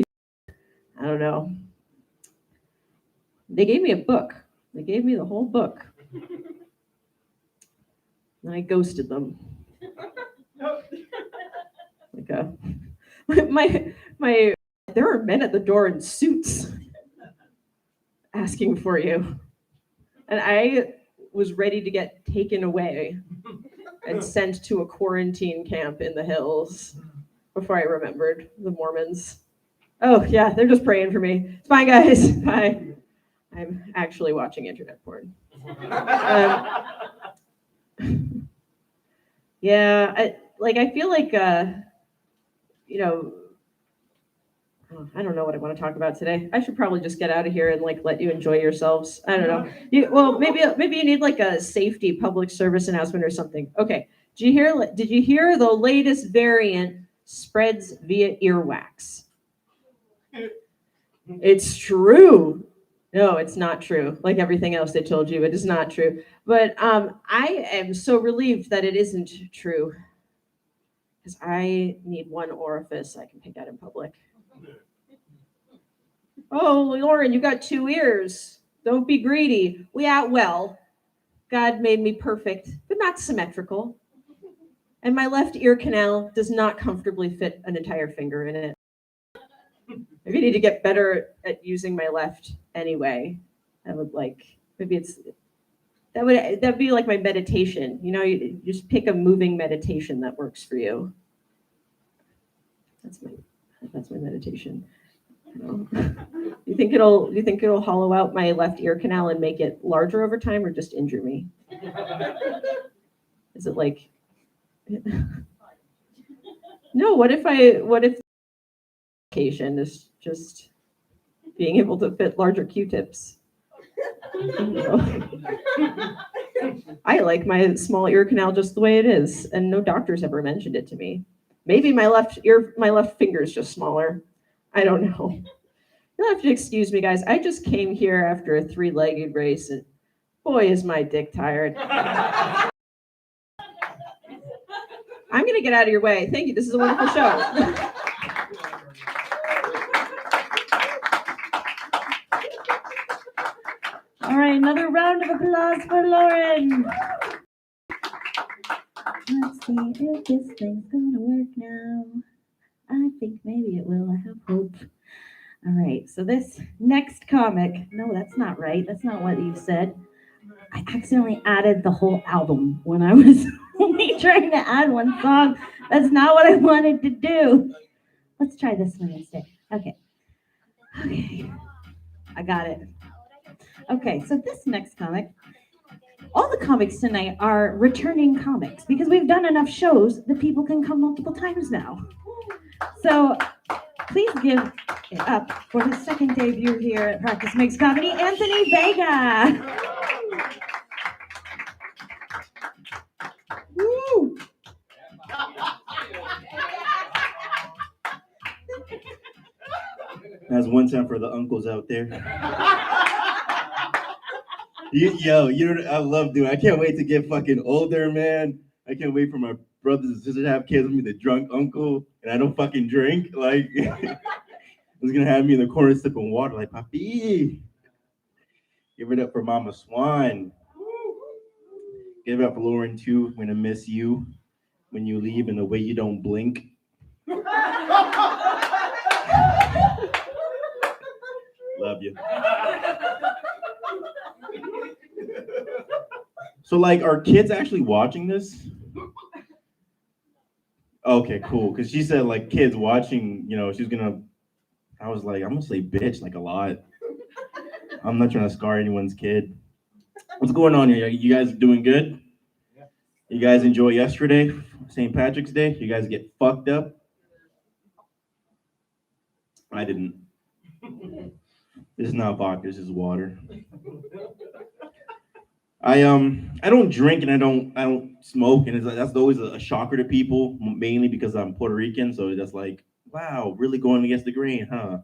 I don't know. They gave me a book. They gave me the whole book. And I ghosted them. There are men at the door in suits asking for you. And I was ready to get taken away and sent to a quarantine camp in the hills before I remembered the Mormons. Oh, yeah, they're just praying for me. It's fine, guys. Bye. I'm actually watching internet porn. Yeah, I feel like, I don't know what I want to talk about today. I should probably just get out of here and let you enjoy yourselves. I don't know. Maybe you need like a safety public service announcement or something. Okay. Did you hear the latest variant spreads via earwax? It's true. No, it's not true. Like everything else they told you, it is not true. But I am so relieved that it isn't true, because I need one orifice I can pick out in public. Oh, Lauren, you got 2 ears. Don't be greedy. Well, God made me perfect, but not symmetrical. And my left ear canal does not comfortably fit an entire finger in it. Maybe I need to get better at using my left anyway. That'd be like my meditation. You just pick a moving meditation that works for you. That's my meditation. You think it'll hollow out my left ear canal and make it larger over time, or just injure me? Is it like no, what if occasion is just being able to fit larger Q-tips? I like my small ear canal just the way it is, and no doctor's ever mentioned it to me. Maybe my left finger is just smaller. I don't know. You'll have to excuse me, guys. I just came here after a 3-legged race, and boy, is my dick tired. I'm going to get out of your way. Thank you. This is a wonderful show. All right, another round of applause for Lauren. Let's see if this thing's gonna work now. I think maybe it will. I have hope. All right, so this next comic, no, that's not right. That's not what you said. I accidentally added the whole album when I was only trying to add one song. That's not what I wanted to do. Let's try this one instead. Okay. I got it. Okay, so this next comic, all the comics tonight are returning comics because we've done enough shows that people can come multiple times now. So please give it up for his second debut here at Practice Makes Comedy, Anthony Vega. Woo! That's one time for the uncles out there. I love doing. I can't wait to get fucking older, man. I can't wait for my brothers and sisters to have kids with me, the drunk uncle, and I don't fucking drink. Like, he's gonna have me in the corner sipping water, like, Papi. Give it up for Mama Swan. Give it up for Lauren too. I'm gonna miss you when you leave and the way you don't blink. Love you. So, like, are kids actually watching this? Okay, cool. Because she said, like, kids watching, she's gonna. I was like, I'm gonna say bitch like a lot. I'm not trying to scar anyone's kid. What's going on here? You guys doing good? You guys enjoy yesterday, St. Patrick's Day? You guys get fucked up? I didn't. This is not vodka. This is water. I don't drink and I don't smoke, and that's always a shocker to people, mainly because I'm Puerto Rican. So that's like, wow, really going against the grain, huh?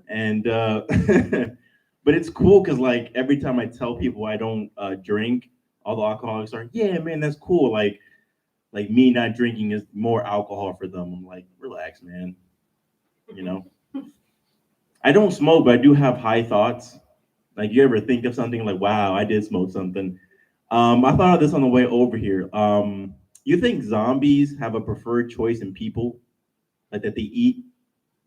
And but it's cool because like every time I tell people I don't drink, all the alcoholics are, yeah, man, that's cool. Like me not drinking is more alcohol for them. I'm like, relax, man. I don't smoke, but I do have high thoughts. Like, you ever think of something like, wow, I did smoke something. I thought of this on the way over here. You think zombies have a preferred choice in people, like that they eat?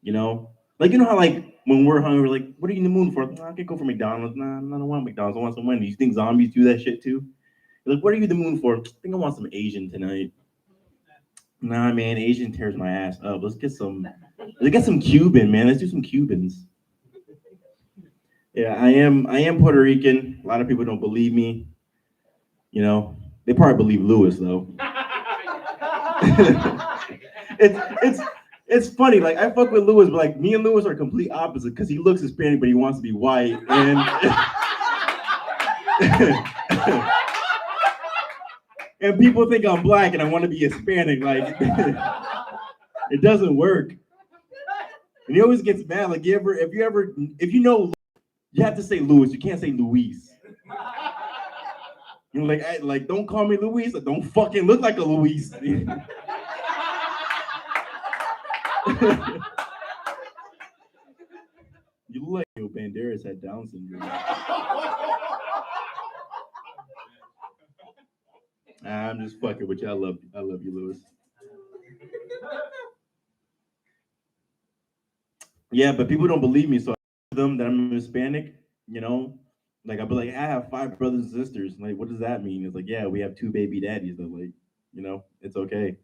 Like, how like when we're hungry, we're like, what are you in the mood for? Nah, I can go for McDonald's. Nah, I don't want McDonald's. I want some Wendy's. You think zombies do that shit too? You're like, what are you in the mood for? I think I want some Asian tonight. Nah, man, Asian tears my ass up. Let's get some Cuban, man. Let's do some Cubans. Yeah, I am Puerto Rican. A lot of people don't believe me. They probably believe Lewis though. It's funny. Like, I fuck with Lewis, but like me and Lewis are complete opposite because he looks Hispanic, but he wants to be white. And and people think I'm black and I want to be Hispanic. Like, it doesn't work. And he always gets mad. Like, if you know, you have to say Lewis. You can't say Luis. Like, don't call me Luis. Or don't fucking look like a Luis. You look like your Banderas had Down syndrome. I'm just fucking with you. I love you, Lewis. Yeah, but people don't believe me, so I tell them that I'm Hispanic. Like, I'll be like, I have 5 brothers and sisters. Like, what does that mean? It's like, yeah, we have 2 baby daddies. They're like, it's okay.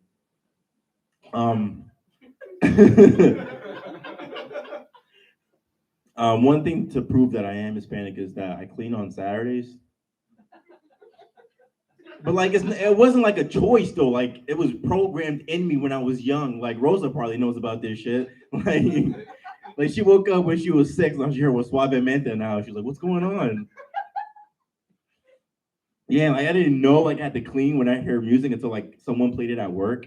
One thing to prove that I am Hispanic is that I clean on Saturdays. But like, it wasn't like a choice though. Like, it was programmed in me when I was young. Like, Rosa probably knows about this shit. Like she woke up when she was 6. And she heard what suavemente now. She's like, what's going on? Yeah, like I didn't know like I had to clean when I hear music until like someone played it at work.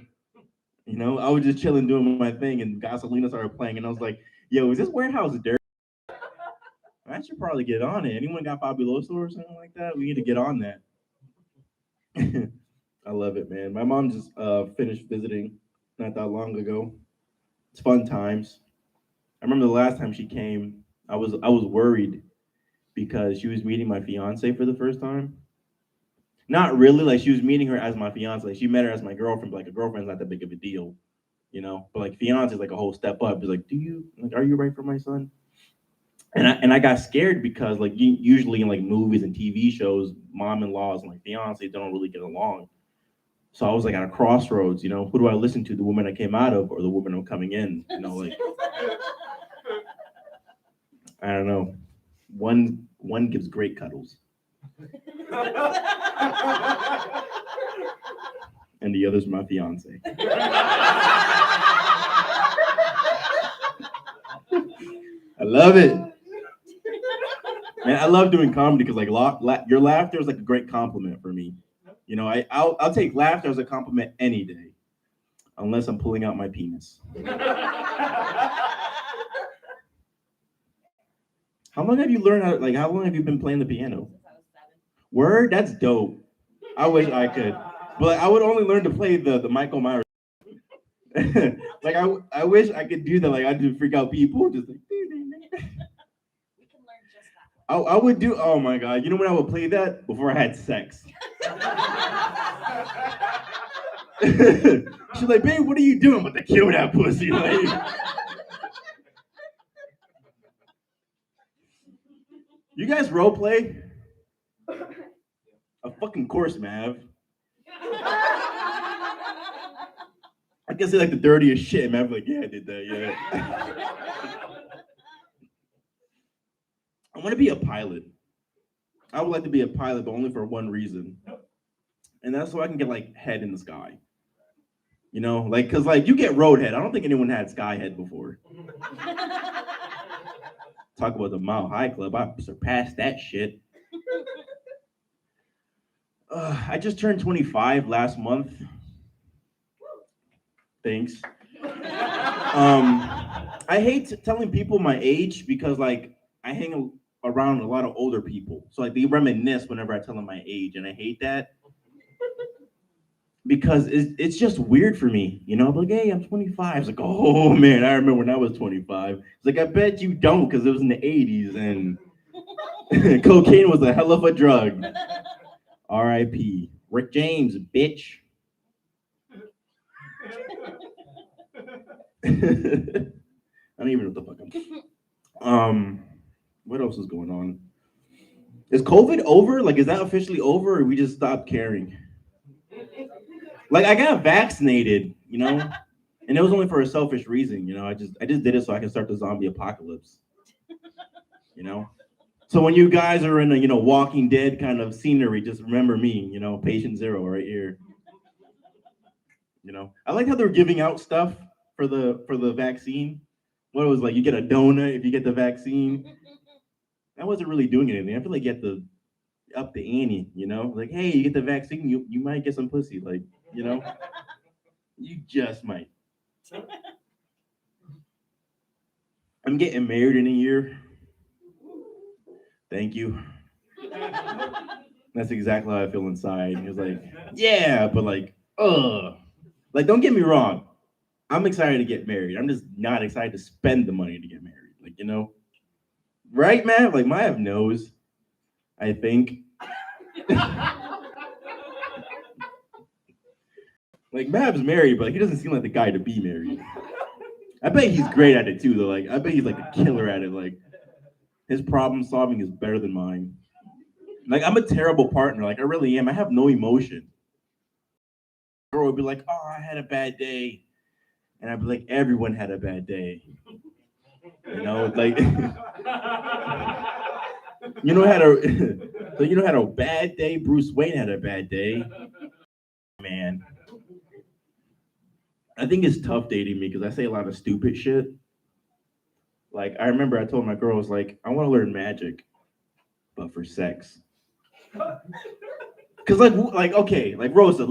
I was just chilling doing my thing and Gasolina started playing and I was like, yo, is this warehouse dirty? I should probably get on it. Anyone got Fabuloso or something like that? We need to get on that. I love it, man. My mom just finished visiting not that long ago. It's fun times. I remember the last time she came, I was worried because she was meeting my fiance for the first time. Not really, like she was meeting her as my fiance. Like, she met her as my girlfriend, but like a girlfriend's not that big of a deal, But like fiance is like a whole step up. It's like, are you right for my son? And I got scared because like usually in like movies and TV shows, mom-in-laws and like fiance don't really get along. So I was like at a crossroads, who do I listen to? The woman I came out of or the woman I'm coming in? Like I don't know. One gives great cuddles. And the other's my fiance. I love it. Man, I love doing comedy because like your laughter is like a great compliment for me. You know, I'll take laughter as a compliment any day, unless I'm pulling out my penis. How long have you learned how? Like, how long have you been playing the piano? Since I was 7. Word, that's dope. I wish I could, but I would only learn to play the Michael Myers. Like I wish I could do that. Like I do freak out people, just like. We can learn just that I would do. Oh my god! You know when I would play that before I had sex. She's like, babe, what are you doing? I'm about to kill that pussy. Like, you guys role play? A fucking course, Mav. I can say like the dirtiest shit, man. I'm like, yeah, I did that, yeah. I want to be a pilot. I would like to be a pilot, but only for one reason. And that's so I can get like head in the sky. You know, like, cause like you get road head. I don't think anyone had sky head before. Talk about the Mile High Club. I surpassed that shit. I just turned 25 last month. Thanks. I hate telling people my age because like I hang around a lot of older people, so like they reminisce whenever I tell them my age, and I hate that because it's just weird for me, you know. I'm like, hey, I'm 25. It's like, oh man, I remember when I was 25. It's like, I bet you don't, because it was in the 80s and cocaine was a hell of a drug. R.I.P. Rick James, bitch. I don't even know what the fuck what else is going on? Is COVID over? Like, is that officially over, or we just stopped caring? Like, I got vaccinated, you know, and it was only for a selfish reason, you know. I just did it so I can start the zombie apocalypse, you know. So when you guys are in a, you know, Walking Dead kind of scenery, just remember me, you know, patient zero right here. You know, I like how they're giving out stuff for the vaccine. What it was like, you get a donut if you get the vaccine. I wasn't really doing anything. I feel like you have to up the ante, you know? Like, hey, you get the vaccine, you might get some pussy, like, you know? You just might. I'm getting married in a year. Thank you. That's exactly how I feel inside. It's like, yeah, but like, ugh. Like, don't get me wrong. I'm excited to get married. I'm just not excited to spend the money to get married. Like, you know? Right, man? Like, Mav knows, I think. Like, Mav's married, but he doesn't seem like the guy to be married. I bet he's great at it, too, though. Like, I bet he's, like, a killer at it. Like, his problem solving is better than mine. Like, I'm a terrible partner. Like, I really am. I have no emotion. Girl would be like, oh, I had a bad day. And I'd be like, everyone had a bad day. You know, like... You know, had a bad day. Bruce Wayne had a bad day. Man, I think it's tough dating me because I say a lot of stupid shit. Like, I remember I told my girls, like, I want to learn magic, but for sex. Because, like, okay, like, Rosa,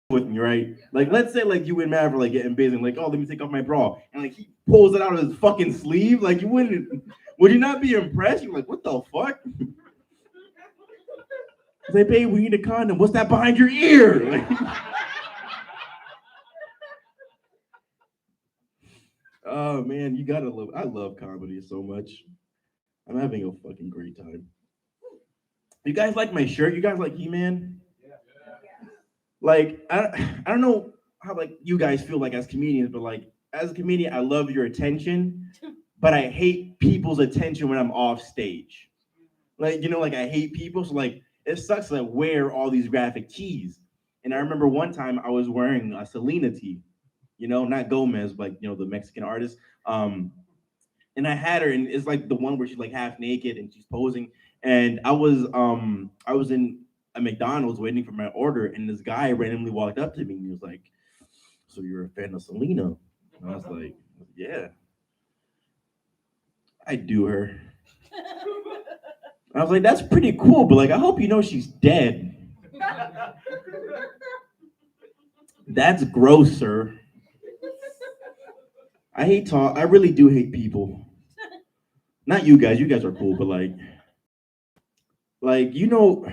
with me, right? Like, let's say, like, you and Mav are, like, getting busy, like, oh, let me take off my bra. And, like, he pulls it out of his fucking sleeve. Like, would you not be impressed? You're like, what the fuck? Say, babe, we need a condom. What's that behind your ear? Like, oh man, you gotta love. I love comedy so much. I'm having a fucking great time. You guys like my shirt? You guys like He-Man? Yeah. Like, I don't know how like you guys feel like as comedians, but like as a comedian, I love your attention, but I hate people's attention when I'm off stage. Like, you know, like I hate people. So like it sucks that I wear all these graphic tees. And I remember one time I was wearing a Selena tee, you know, not Gomez, but you know, the Mexican artist. And I had her, and it's like the one where she's like half naked and she's posing. And I was in a McDonald's waiting for my order, and this guy randomly walked up to me and he was like, "So you're a fan of Selena?" And I was like, "Yeah." I do her. I was like, that's pretty cool, but like, I hope you know she's dead. That's gross, sir. I hate talk. I really do hate people. Not you guys. You guys are cool, but like you know,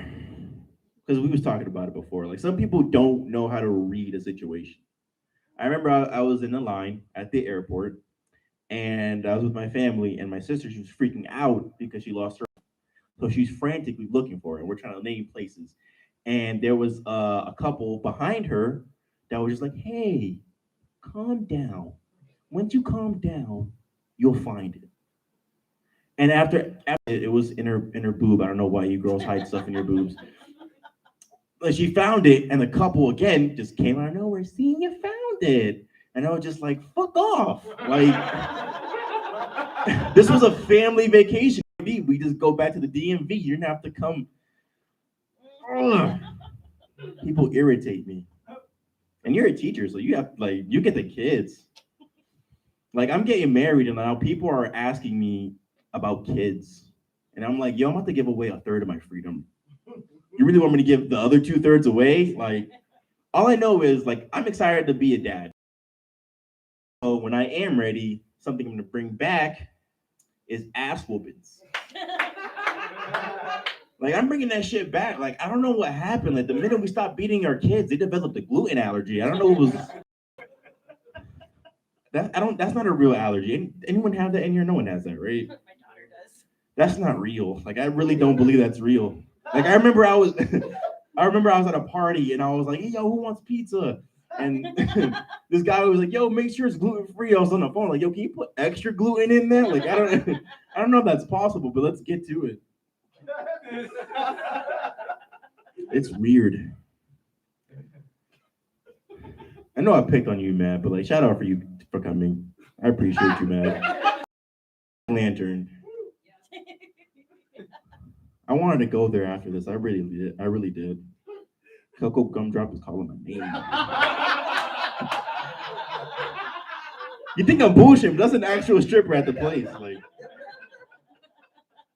because we was talking about it before. Like some people don't know how to read a situation. I remember I was in the line at the airport, and I was with my family, and my sister, she was freaking out because she lost her. So she's frantically looking for it. We're trying to name places, and there was a couple behind her that was just like, "Hey, calm down. Once you calm down, you'll find it." And after it was in her boob. I don't know why you girls hide stuff in your boobs. But she found it, and the couple again just came out of nowhere. See, you found it, and I was just like, "Fuck off!" Like this was a family vacation. We just go back to the DMV. You didn't have to come. Ugh. People irritate me. And you're a teacher, so you have like you get the kids. Like I'm getting married, and now people are asking me about kids, and I'm like, yo, I'm about to give away a third of my freedom. You really want me to give the other 2/3 away? Like, all I know is like I'm excited to be a dad. So when I am ready, something I'm gonna bring back is ass whoopings. Like I'm bringing that shit back. Like I don't know what happened. Like the minute we stopped beating our kids, they developed a gluten allergy. I don't know what was that. I don't. That's not a real allergy. Anyone have that in here? No one has that, right? My daughter does. That's not real. Like I really don't believe that's real. Like I remember I was, I remember I was at a party and I was like, "Hey, yo, who wants pizza?" And this guy was like, "Yo, make sure it's gluten free." I was on the phone like, "Yo, can you put extra gluten in there?" Like I don't, I don't know if that's possible, but let's get to it. It's weird. I know I picked on you, Matt, but like, shout out for you for coming. I appreciate you, Matt. Lantern. I wanted to go there after this. I really did. I really did. Coco Gumdrop is calling my name. You think I'm bullshit, but that's an actual stripper at the place.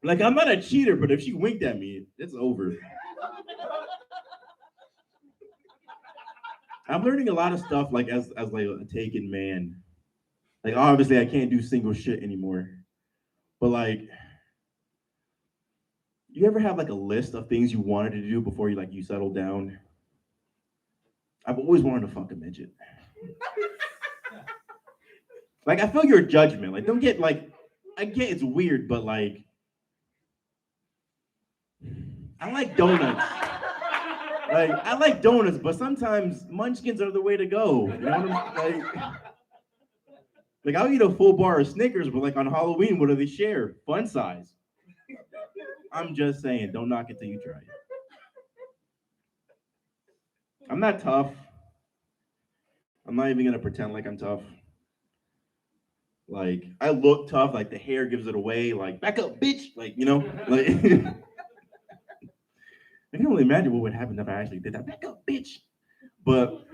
Like I'm not a cheater, but if she winked at me, it's over. I'm learning a lot of stuff like as like a taken man. Like obviously I can't do single shit anymore. But like you ever have like a list of things you wanted to do before you settled down? I've always wanted to fuck a midget. Like I feel your judgment. Like don't get like I get it's weird, but like I like donuts. Like I like donuts, but sometimes munchkins are the way to go. You know what I'm like I'll eat a full bar of Snickers, but like on Halloween, what do they share? Fun size. I'm just saying, don't knock it till you try it. I'm not tough. I'm not even gonna pretend like I'm tough. Like I look tough, like the hair gives it away. Like back up, bitch. Like like I can only imagine what would happen if I actually did that. Back up, bitch. But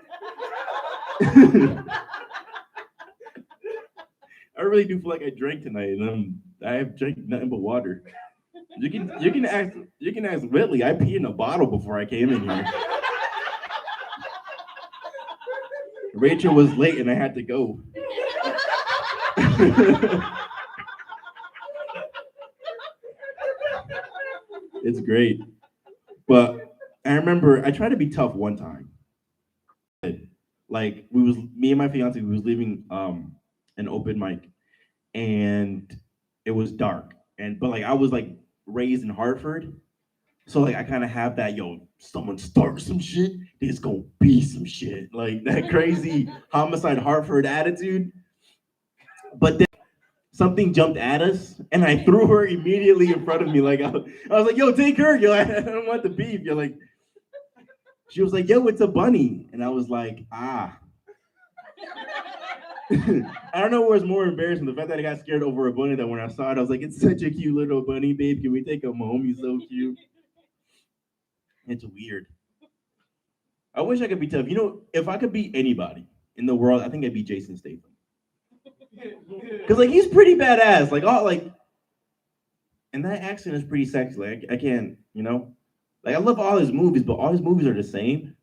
I really do feel like I drank tonight, and I have drank nothing but water. You can ask Whitley. I peed in a bottle before I came in here. Rachel was late and I had to go. It's great. But I remember I tried to be tough one time. Like me and my fiance, we was leaving an open mic and it was dark. But like I was like raised in Hartford. So like I kind of have that, yo, someone start some shit, there's gonna be some shit. Like that crazy homicide Hartford attitude. But then something jumped at us and I threw her immediately in front of me. Like I was like, yo, take her, yo, I don't want the beef. You're like, she was like, yo, it's a bunny. And I was like, ah. I don't know what was more embarrassing, the fact that I got scared over a bunny, that when I saw it, I was like, it's such a cute little bunny, babe. Can we take him home? He's so cute. It's weird. I wish I could be tough. If I could be anybody in the world, I think I'd be Jason Statham. Because like he's pretty badass. Like And that accent is pretty sexy. Like I can't, you know, like I love all his movies, but all his movies are the same.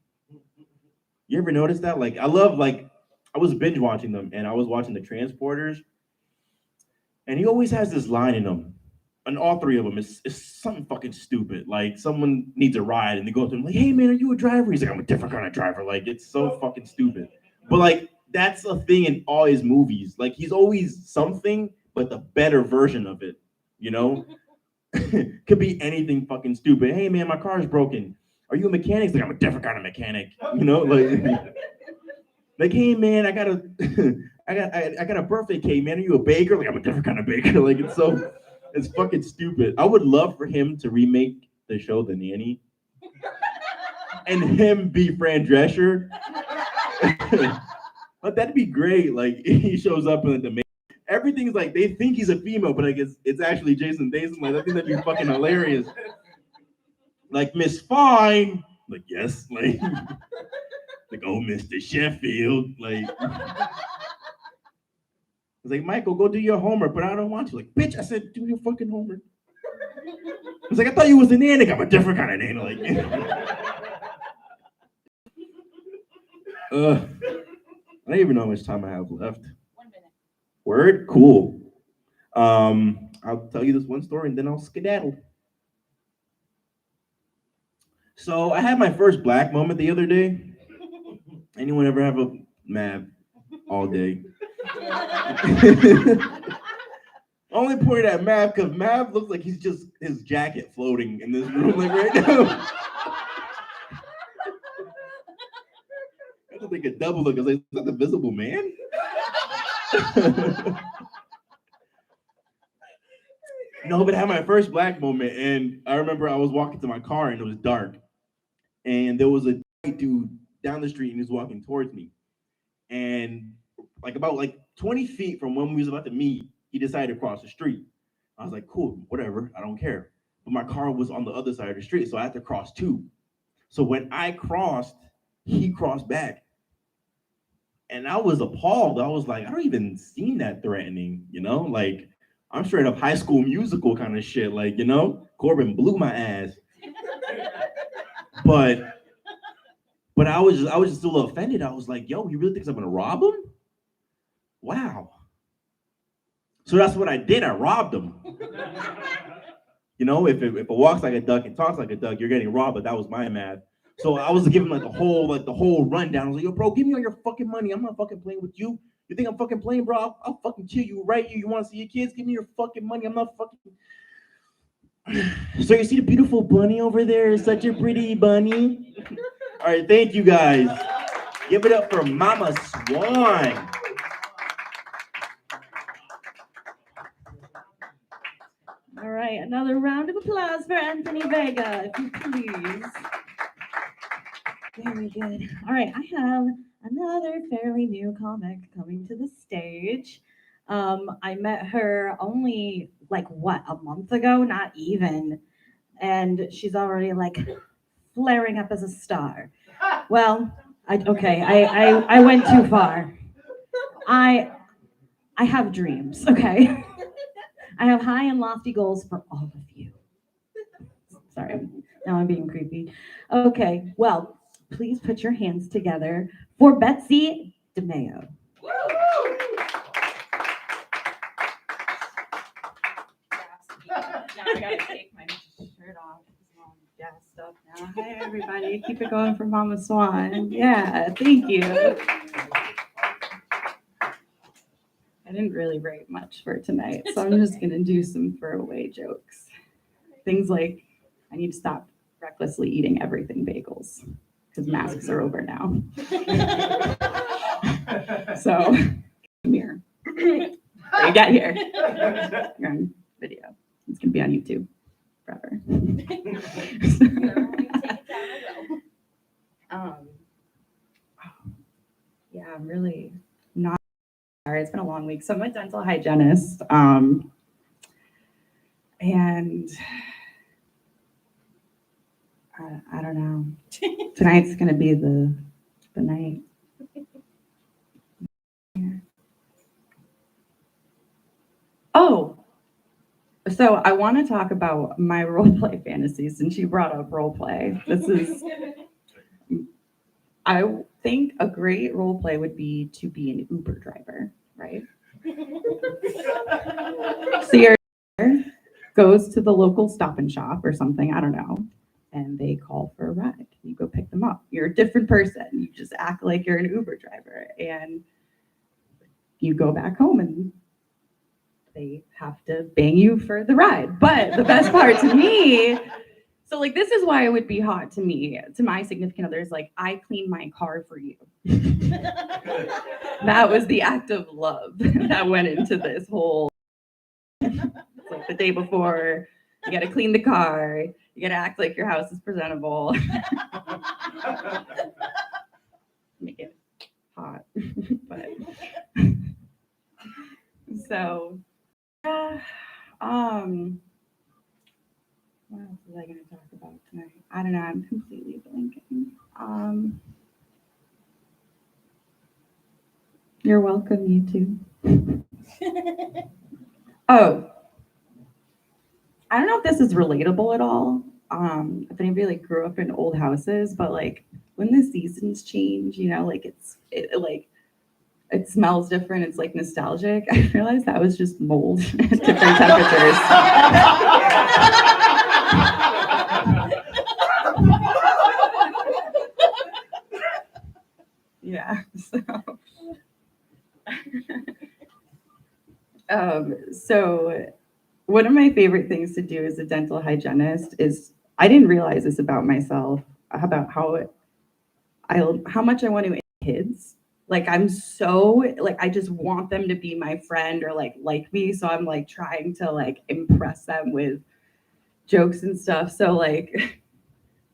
You ever notice that? Like I love like I was binge watching them, and I was watching the Transporters, and he always has this line in them. And all three of them is something fucking stupid. Like someone needs a ride, and they go up to him like, "Hey man, are you a driver?" He's like, "I'm a different kind of driver." Like it's so fucking stupid. But like that's a thing in all his movies. Like he's always something, but the better version of it. You know, could be anything fucking stupid. Hey man, my car is broken. Are you a mechanic? He's like, "I'm a different kind of mechanic." You know, like like, hey man, I got a I got a birthday cake, man. Are you a baker? Like I'm a different kind of baker. Like it's fucking stupid. I would love for him to remake the show The Nanny and him be Fran Drescher. But that'd be great. Like he shows up in the everything's like they think he's a female, but like it's actually Jason Statham. Like I think that'd be fucking hilarious. Like Miss Fine, like yes, like like oh Mr. Sheffield, like it's like Michael, go do your homework, but I don't want to. Like bitch, I said do your fucking homework. It's like I thought you was a nanny. I'm a different kind of nanny. Like I don't even know how much time I have left. 1 minute. Word, cool. I'll tell you this one story and then I'll skedaddle. So I had my first black moment the other day. Anyone ever have a Mav all day? Only point at Mav because Mav looks like he's just his jacket floating in this room like right now. I have to take a double look. I was like, is that the Visible Man? No, but I had my first black moment, and I remember I was walking to my car, and it was dark, and there was a white dude down the street, and he was walking towards me, and like about like 20 feet from when we was about to meet, he decided to cross the street. I was like, cool, whatever, I don't care. But my car was on the other side of the street, so I had to cross too. So when I crossed, he crossed back. And I was appalled. I was like, I don't even seem that threatening, you know? Like, I'm straight up High School Musical kind of shit. Like, you know, Corbin blew my ass. But I was just a little offended. I was like, yo, he really thinks I'm gonna rob him? Wow. So that's what I did. I robbed him. You know, if it walks like a duck and talks like a duck, you're getting robbed, but that was my math. So I was giving like the whole rundown. I was like, yo, bro, give me all your fucking money. I'm not fucking playing with you. You think I'm fucking playing, bro? I'll fucking kill you right here. You want to see your kids? Give me your fucking money. I'm not fucking. So you see the beautiful bunny over there? Such a pretty bunny. All right, thank you guys. Give it up for Mama Swan. All right, another round of applause for Anthony Vega, if you please. Very good. All right, I have another fairly new comic coming to the stage. I met her only like a month ago, not even, and she's already like flaring up as a star. Well, I went too far. I have dreams, okay? I have high and lofty goals for all of you. Sorry, now I'm being creepy. Okay, well, please put your hands together for Betsy DeMeo. Now I gotta take my shirt off. It's all gassed up now. Hey, everybody, keep it going for Mama Swan. Yeah, thank you. I didn't really write much for tonight, so I'm just gonna do some throwaway jokes. Things like, I need to stop recklessly eating everything bagels, because masks are over now. So, come here. You got here. You're on video. It's gonna be on YouTube forever. Yeah, I'm really not sorry. It's been a long week. So I'm a dental hygienist. And I don't know. Tonight's gonna be the night. Oh, So I want to talk about my role play fantasies, since you brought up role play. I think a great role play would be to be an Uber driver, right? So your goes to the local Stop and Shop or something, I don't know, and they call for a ride. You go pick them up. You're a different person. You just act like you're an Uber driver, and you go back home and they have to bang you for the ride. But the best part to me, so like this is why it would be hot to me, to my significant others, like I clean my car for you. That was the act of love that went into this whole, like the day before, you gotta clean the car, you gotta act like your house is presentable. Make it hot. But so yeah, what else was I gonna talk about tonight? I don't know, I'm completely blanking. You're welcome, you too. Oh, I don't know if this is relatable at all. If anybody like grew up in old houses, but like when the seasons change, you know, like it smells different. It's like nostalgic. I realized that was just mold at different temperatures. Yeah. So one of my favorite things to do as a dental hygienist is, I didn't realize this about myself, about how much I want to kids. Like I'm so like I just want them to be my friend or like me. So I'm like trying to like impress them with jokes and stuff. So like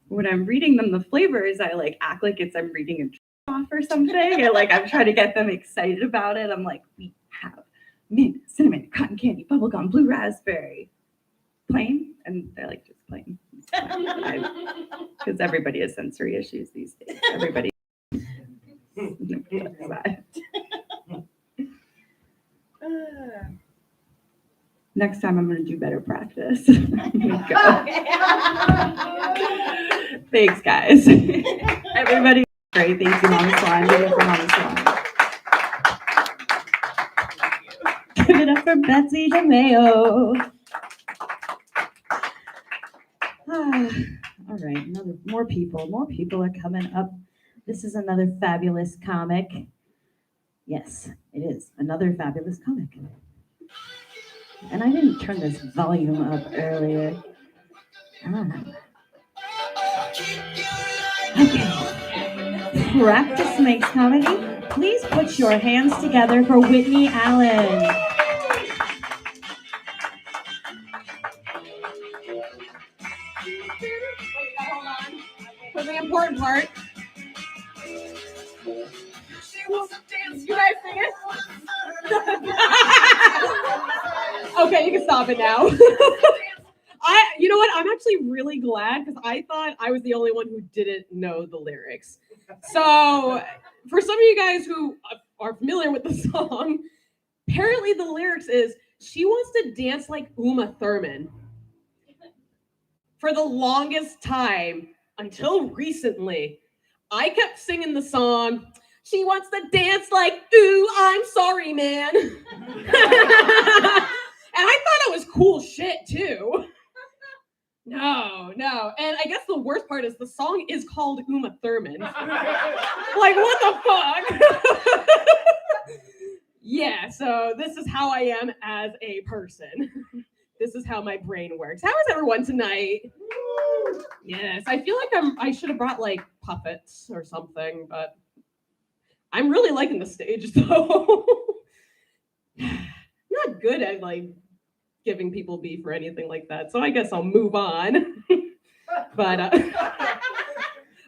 when I'm reading them the flavors, I like act like I'm reading a off or something. And like I'm trying to get them excited about it. I'm like, we have mint, cinnamon, cotton candy, bubblegum, blue raspberry. Plain? And they're like, just plain. Because everybody has sensory issues these days. Everybody. Next time I'm going to do better practice. Thanks, guys. Everybody, great. Thank you, Mama Swan. Give it for Mama Swan. Give it up for Betsy DeMayo. All right, more people are coming up. This is another fabulous comic. Yes, it is another fabulous comic. And I didn't turn this volume up earlier. Okay. Practice makes comedy. Please put your hands together for Whitney Allen. For the important part. You guys sing it? Okay, you can stop it now. You know what? I'm actually really glad, because I thought I was the only one who didn't know the lyrics. So, for some of you guys who are familiar with the song, apparently the lyrics is, she wants to dance like Uma Thurman. For the longest time, until recently, I kept singing the song, she wants to dance like, ooh, I'm sorry, man. And I thought it was cool shit, too. No. And I guess the worst part is the song is called Uma Thurman. Like, what the fuck? Yeah, so this is how I am as a person. This is how my brain works. How is everyone tonight? Yes, I feel like I should have brought like puppets or something, but I'm really liking the stage though. Not good at like giving people beef or anything like that, so I guess I'll move on. But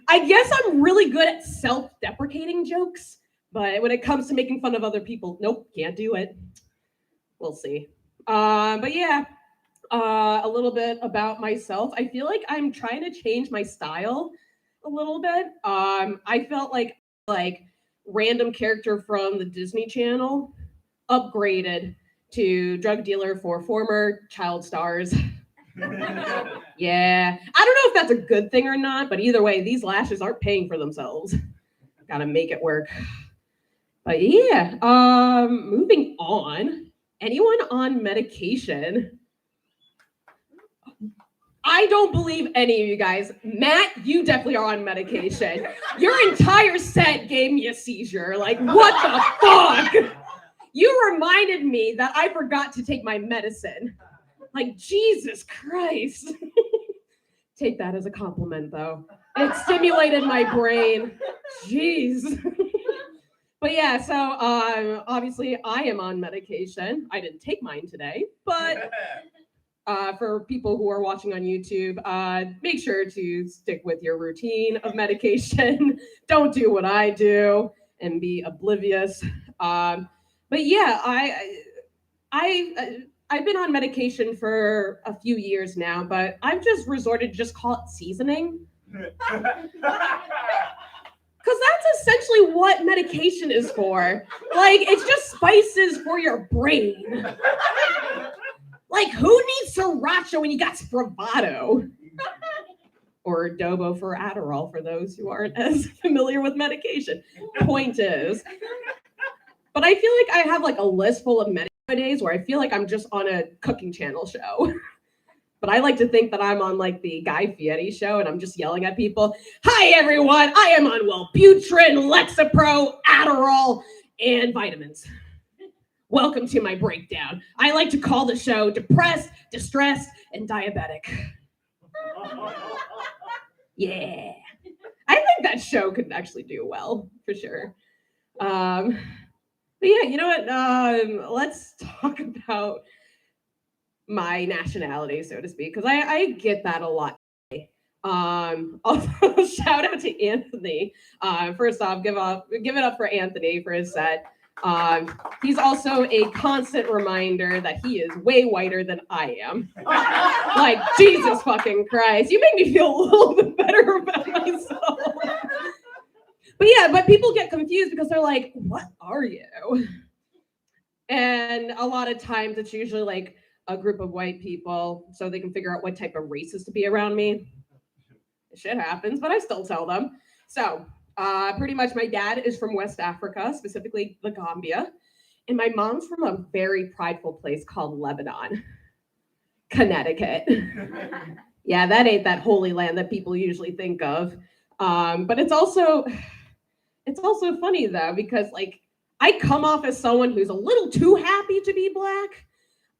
I guess I'm really good at self-deprecating jokes, but when it comes to making fun of other people, nope, can't do it. We'll see. But yeah, a little bit about myself. I feel like I'm trying to change my style a little bit. I felt like random character from the Disney Channel upgraded to drug dealer for former child stars. Yeah, I don't know if that's a good thing or not, but either way, these lashes aren't paying for themselves. Gotta make it work. But yeah, moving on. Anyone on medication? I don't believe any of you guys. Matt, you definitely are on medication. Your entire set gave me a seizure. Like, what the fuck? You reminded me that I forgot to take my medicine. Like, Jesus Christ. Take that as a compliment, though. It stimulated my brain. Jeez. But yeah, so obviously I am on medication. I didn't take mine today, but for people who are watching on YouTube, make sure to stick with your routine of medication. Don't do what I do and be oblivious. But yeah, I've been on medication for a few years now, but I've just resorted to just call it seasoning. Because that's essentially what medication is for. Like, it's just spices for your brain. Like, who needs sriracha when you got Spravato? Or adobo for Adderall, for those who aren't as familiar with medication. Point is. But I feel like I have like a list full of nowadays where I feel like I'm just on a cooking channel show. But I like to think that I'm on like the Guy Fieri show and I'm just yelling at people. Hi, everyone. I am on Wellbutrin, Lexapro, Adderall, and vitamins. Welcome to my breakdown. I like to call the show Depressed, Distressed, and Diabetic. Yeah. I think that show could actually do well, for sure. But yeah, you know what? Let's talk about my nationality, so to speak, because I get that a lot. Also, shout out to Anthony. First off, give it up for Anthony for his set. He's also a constant reminder that he is way whiter than I am. Like, Jesus fucking Christ. You make me feel a little bit better about myself. But people get confused because they're like, what are you? And a lot of times it's usually like a group of white people so they can figure out what type of races to be around me. Shit happens, but I still tell them. So pretty much my dad is from West Africa, specifically the Gambia. And my mom's from a very prideful place called Lebanon, Connecticut. Yeah, that ain't that holy land that people usually think of. But it's also funny though, because like I come off as someone who's a little too happy to be Black.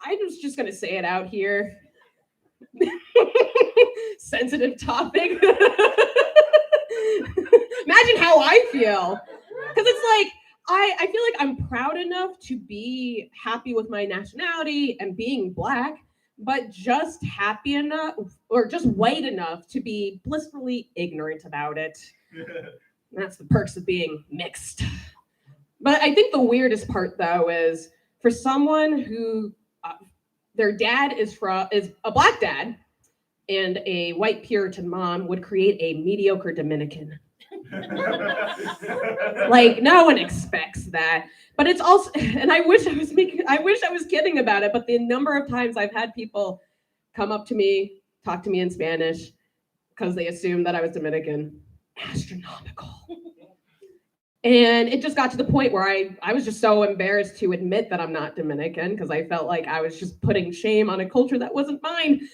I was just gonna say it out here. Sensitive topic. Imagine how I feel. Because it's like, I feel like I'm proud enough to be happy with my nationality and being Black, but just happy enough or just white enough to be blissfully ignorant about it. That's the perks of being mixed. But I think the weirdest part though is for someone who their dad is a Black dad and a white Puritan mom would create a mediocre Dominican. Like no one expects that. But it's also, and I wish I was kidding about it, but the number of times I've had people come up to me, talk to me in Spanish because they assumed that I was Dominican, astronomical. And it just got to the point where I was just so embarrassed to admit that I'm not Dominican because I felt like I was just putting shame on a culture that wasn't mine.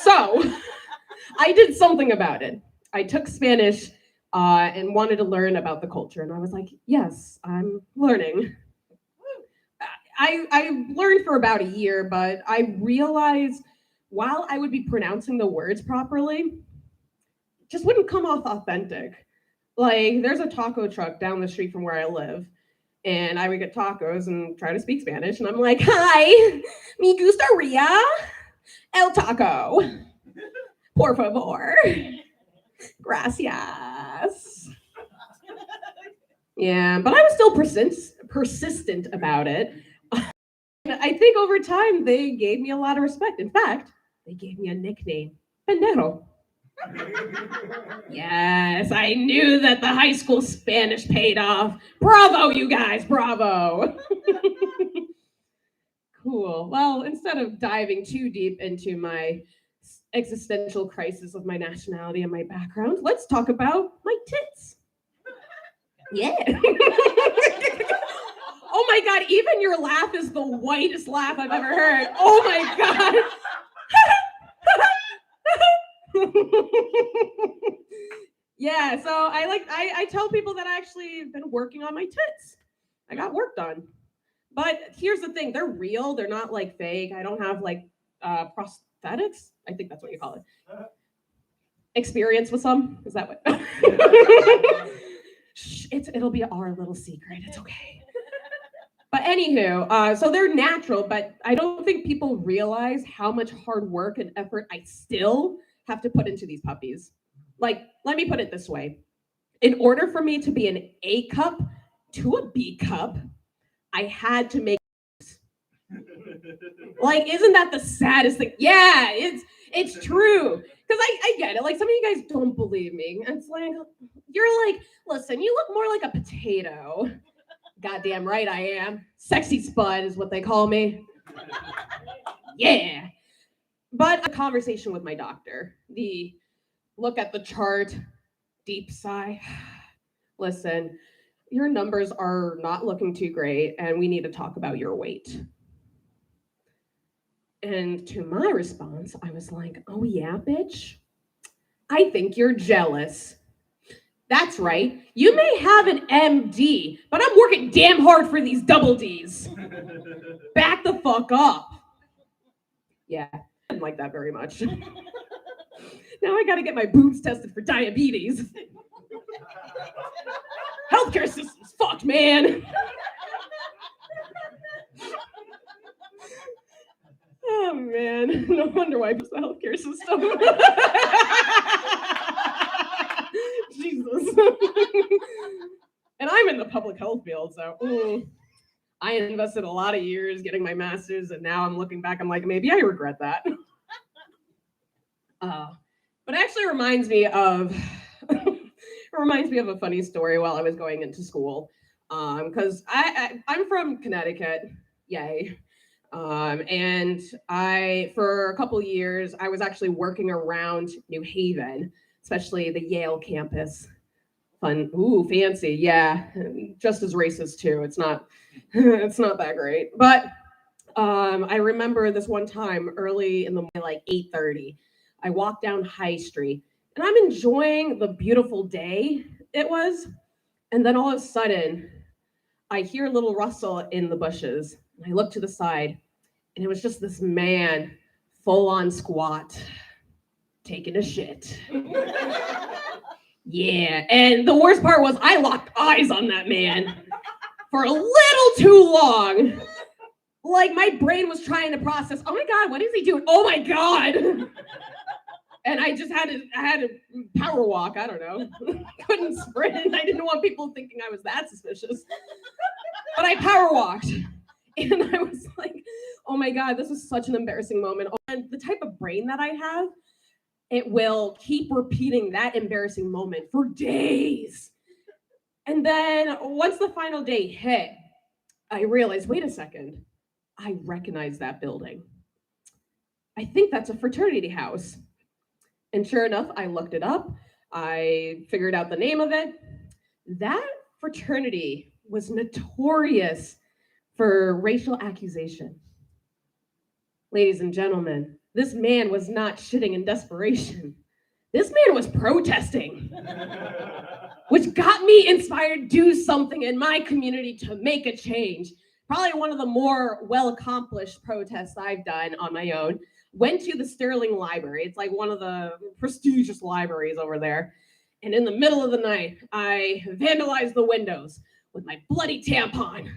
So I did something about it. I took Spanish and wanted to learn about the culture. And I was like, yes, I'm learning. I learned for about a year, but I realized while I would be pronouncing the words properly, it just wouldn't come off authentic. Like, there's a taco truck down the street from where I live, and I would get tacos and try to speak Spanish, and I'm like, hi, me gustaría el taco. Por favor. Gracias. Yeah, but I was still persistent about it. I think over time, they gave me a lot of respect. In fact, they gave me a nickname, Pendejo. Yes, I knew that the high school Spanish paid off. Bravo, you guys, bravo. cool. Well, instead of diving too deep into my existential crisis of my nationality and my background, let's talk about my tits. Yeah. Oh my God, even your laugh is the whitest laugh I've ever heard. Oh my God. Yeah, so I tell people that I actually been working on my tits. I got work done. But here's the thing, they're real, they're not like fake. I don't have like prosthetics. I think that's what you call it. Experience with some? Is that what? Shh, it'll be our little secret. It's okay. But anywho, so they're natural, but I don't think people realize how much hard work and effort I still have to put into these puppies. Like, let me put it this way. In order for me to be an A cup to a B cup, I had to make like, isn't that the saddest thing? Yeah, it's true. Because I get it. Like, some of you guys don't believe me. It's like, you're like, listen, you look more like a potato. Goddamn right I am. Sexy spud is what they call me. Yeah. But a conversation with my doctor. The look at the chart, deep sigh. Listen, your numbers are not looking too great, and we need to talk about your weight. And to my response, I was like, oh yeah, bitch? I think you're jealous. That's right. You may have an MD, but I'm working damn hard for these double Ds. Back the fuck up. Yeah, I didn't like that very much. Now I gotta get my boobs tested for diabetes. Healthcare system's fucked, man. Oh man, no wonder why it's the healthcare system. Jesus. And I'm in the public health field, so I invested a lot of years getting my master's, and now I'm looking back, I'm like, maybe I regret that. But it actually reminds me of a funny story while I was going into school, because I'm from Connecticut, yay. And for a couple years, I was actually working around New Haven, especially the Yale campus. Fun, ooh, fancy, yeah, just as racist too. It's not that great. But I remember this one time early in the morning, like 8:30, I walked down High Street, and I'm enjoying the beautiful day it was, and then all of a sudden, I hear a little rustle in the bushes. And I look to the side, and it was just this man, full on squat, taking a shit. Yeah, and the worst part was I locked eyes on that man for a little too long. Like, my brain was trying to process, oh my God, what is he doing? Oh my God. And I just had to power walk, I don't know. Couldn't sprint. I didn't want people thinking I was that suspicious. But I power walked. And I was like, oh my God, this was such an embarrassing moment. And the type of brain that I have, it will keep repeating that embarrassing moment for days. And then once the final day hit, I realized, wait a second, I recognize that building. I think that's a fraternity house. And sure enough, I looked it up. I figured out the name of it. That fraternity was notorious for racial accusation. Ladies and gentlemen, this man was not shitting in desperation. This man was protesting, which got me inspired to do something in my community to make a change. Probably one of the more well-accomplished protests I've done on my own. Went to the Sterling Library. It's like one of the prestigious libraries over there. And in the middle of the night, I vandalized the windows with my bloody tampon.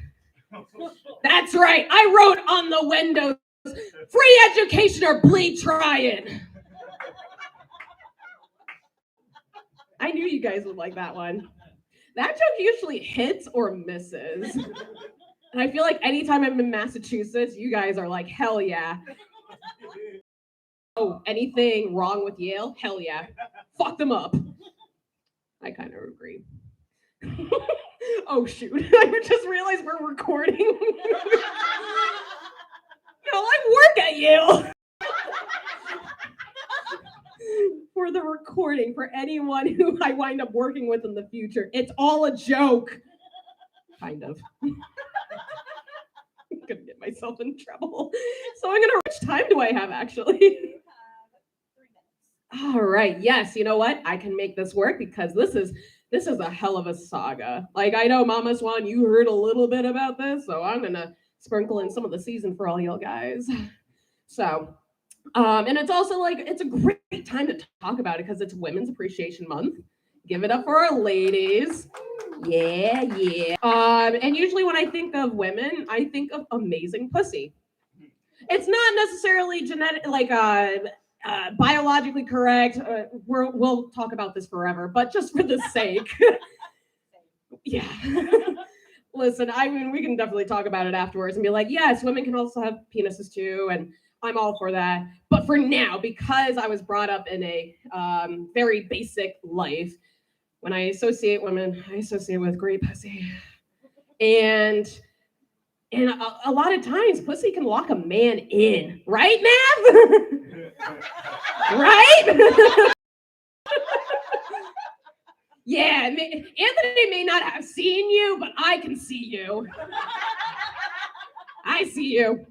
That's right, I wrote on the windows, free education or bleed trying. I knew you guys would like that one. That joke usually hits or misses. And I feel like anytime I'm in Massachusetts, you guys are like, hell yeah. Oh, anything wrong with Yale? Hell yeah. Fuck them up. I kind of agree. Oh shoot, I just realized we're recording. know, I work at you. For the recording, for anyone who I wind up working with in the future, it's all a joke. Kind of. I'm gonna get myself in trouble. So I'm gonna. How much time do I have actually? All right. Yes. You know what? I can make this work because this is a hell of a saga. Like I know, Mama Swan, you heard a little bit about this, so I'm gonna sprinkle in some of the season for all y'all guys. So, and it's also like it's a great time to talk about it because it's Women's Appreciation Month. Give it up for our ladies. Yeah, yeah. And usually when I think of women, I think of amazing pussy. It's not necessarily genetic, like biologically correct. We'll talk about this forever, but just for the sake. Yeah. Listen, I mean, we can definitely talk about it afterwards and be like, yes, women can also have penises too, and I'm all for that. But for now, because I was brought up in a very basic life, when I associate women, I associate with great pussy. And a lot of times, pussy can lock a man in, right, Nav? Right? Yeah, Anthony may not have seen you, but I can see you. I see you.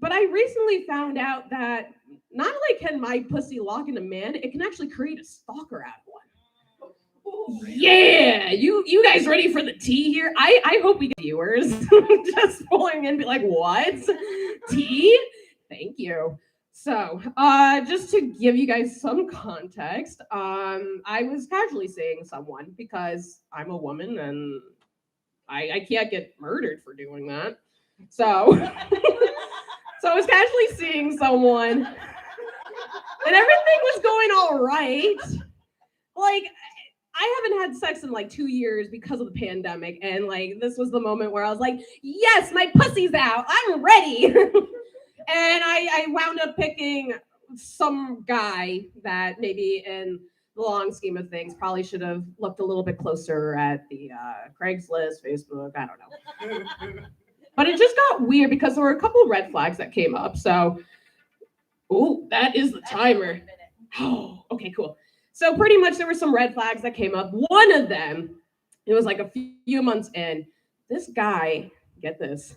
But I recently found out that not only can my pussy lock in a man, it can actually create a stalker out of one. Yeah, you guys ready for the tea here? I hope we get viewers just pulling in and be like, what? Tea? Thank you. So, just to give you guys some context, I was casually seeing someone because I'm a woman and I can't get murdered for doing that. So, so I was casually seeing someone and everything was going all right. Like, I haven't had sex in like 2 years because of the pandemic. And like, this was the moment where I was like, yes, my pussy's out. I'm ready. And I wound up picking some guy that maybe in the long scheme of things probably should have looked a little bit closer at the Craigslist, Facebook, I don't know. But it just got weird because there were a couple red flags that came up. So, oh, that is the timer. Oh, okay, cool. So pretty much there were some red flags that came up. One of them, it was like a few months in, this guy, get this,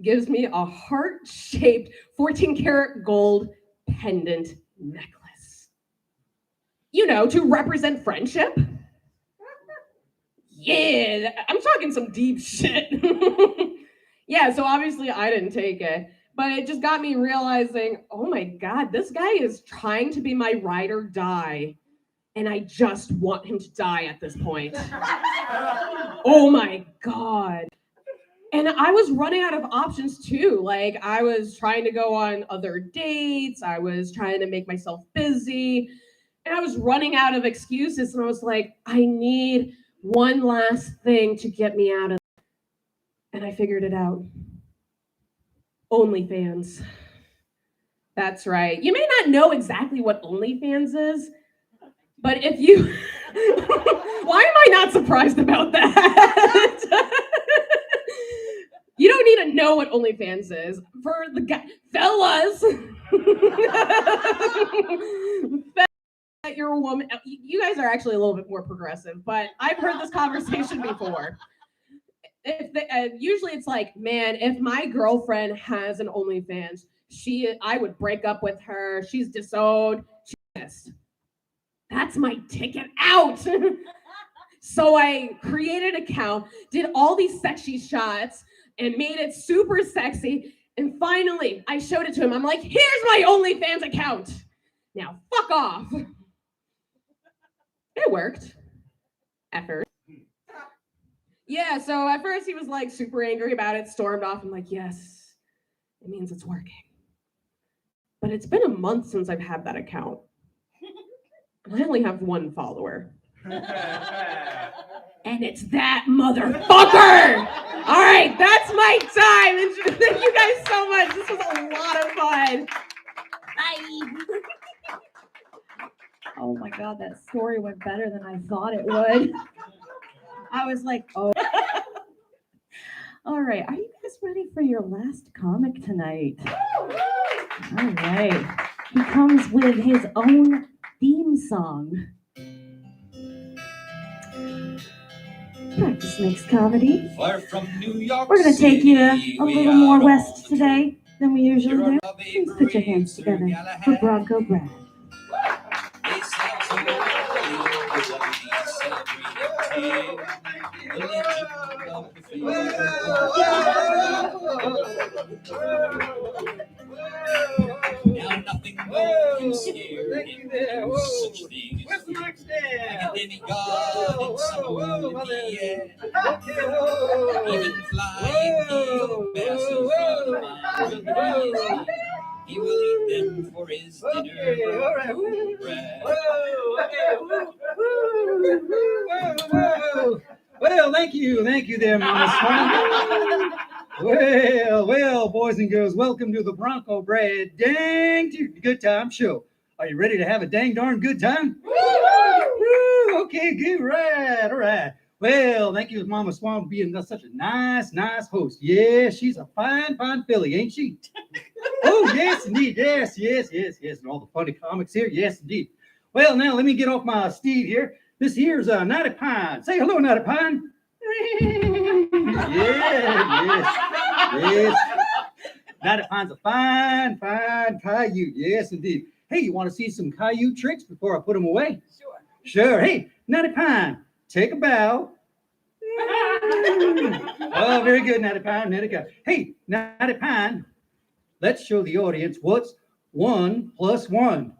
gives me a heart-shaped 14-karat gold pendant necklace. You know, to represent friendship. Yeah, I'm talking some deep shit. Yeah, so obviously I didn't take it, but it just got me realizing, oh my God, this guy is trying to be my ride or die, and I just want him to die at this point. Oh my God. And I was running out of options too. Like I was trying to go on other dates. I was trying to make myself busy. And I was running out of excuses. And I was like, I need one last thing to get me out of it. And I figured it out. OnlyFans. That's right. You may not know exactly what OnlyFans is, but if you... Why am I not surprised about that? You don't need to know what OnlyFans is. For the fellas, that you're a woman. You guys are actually a little bit more progressive, but I've heard this conversation before. Usually it's like, man, if my girlfriend has an OnlyFans, I would break up with her. She's disowned. She's pissed. That's my ticket out. So I created an account, did all these sexy shots, and made it super sexy. And finally, I showed it to him. I'm like, here's my OnlyFans account. Now, fuck off. It worked. At first. Yeah, so at first he was like super angry about it, stormed off. I'm like, yes, it means it's working. But it's been a month since I've had that account. I only have one follower. And it's that motherfucker. All right, that's my time. Thank you guys so much. This was a lot of fun. Bye. Oh my God, that story went better than I thought it would. I was like, oh. All right. right, are you guys ready for your last comic tonight? All right. He comes with his own theme song. Practice makes comedy. Far from New York We're going to take you City, a way little more out west on the today than we usually You're do. a big Please put your hands Sir together Galahad. for Bronco Brad. They sail so early, the celebrated tale, the legend of the field. Now nothing more can scare him. No such thing as fear. And then he got in somewhere in the air. Even flying eagle passes on the mind. He will eat them for his dinner. Brono Brad. Well, thank you there, Mama Swan. Well, boys and girls, welcome to the Bronco Brad Dang Good Time Show. Are you ready to have a dang darn good time? Woo! Okay, good, right, all right. Well, thank you, Mama Swan, for being such a nice host. Yeah, she's a fine filly, ain't she? Oh, yes, indeed. Yes. And all the funny comics here. Yes, indeed. Well, now let me get off my steed here. This here's Natty Pine. Say hello, Natty Pine. Yes. Natty Pine's a fine Caillou. Yes, indeed. Hey, you want to see some Caillou tricks before I put them away? Sure. Hey, Natty Pine, take a bow. Oh, very good, Natty Pine. Hey, Natty Pine, let's show the audience what's 1 + 1.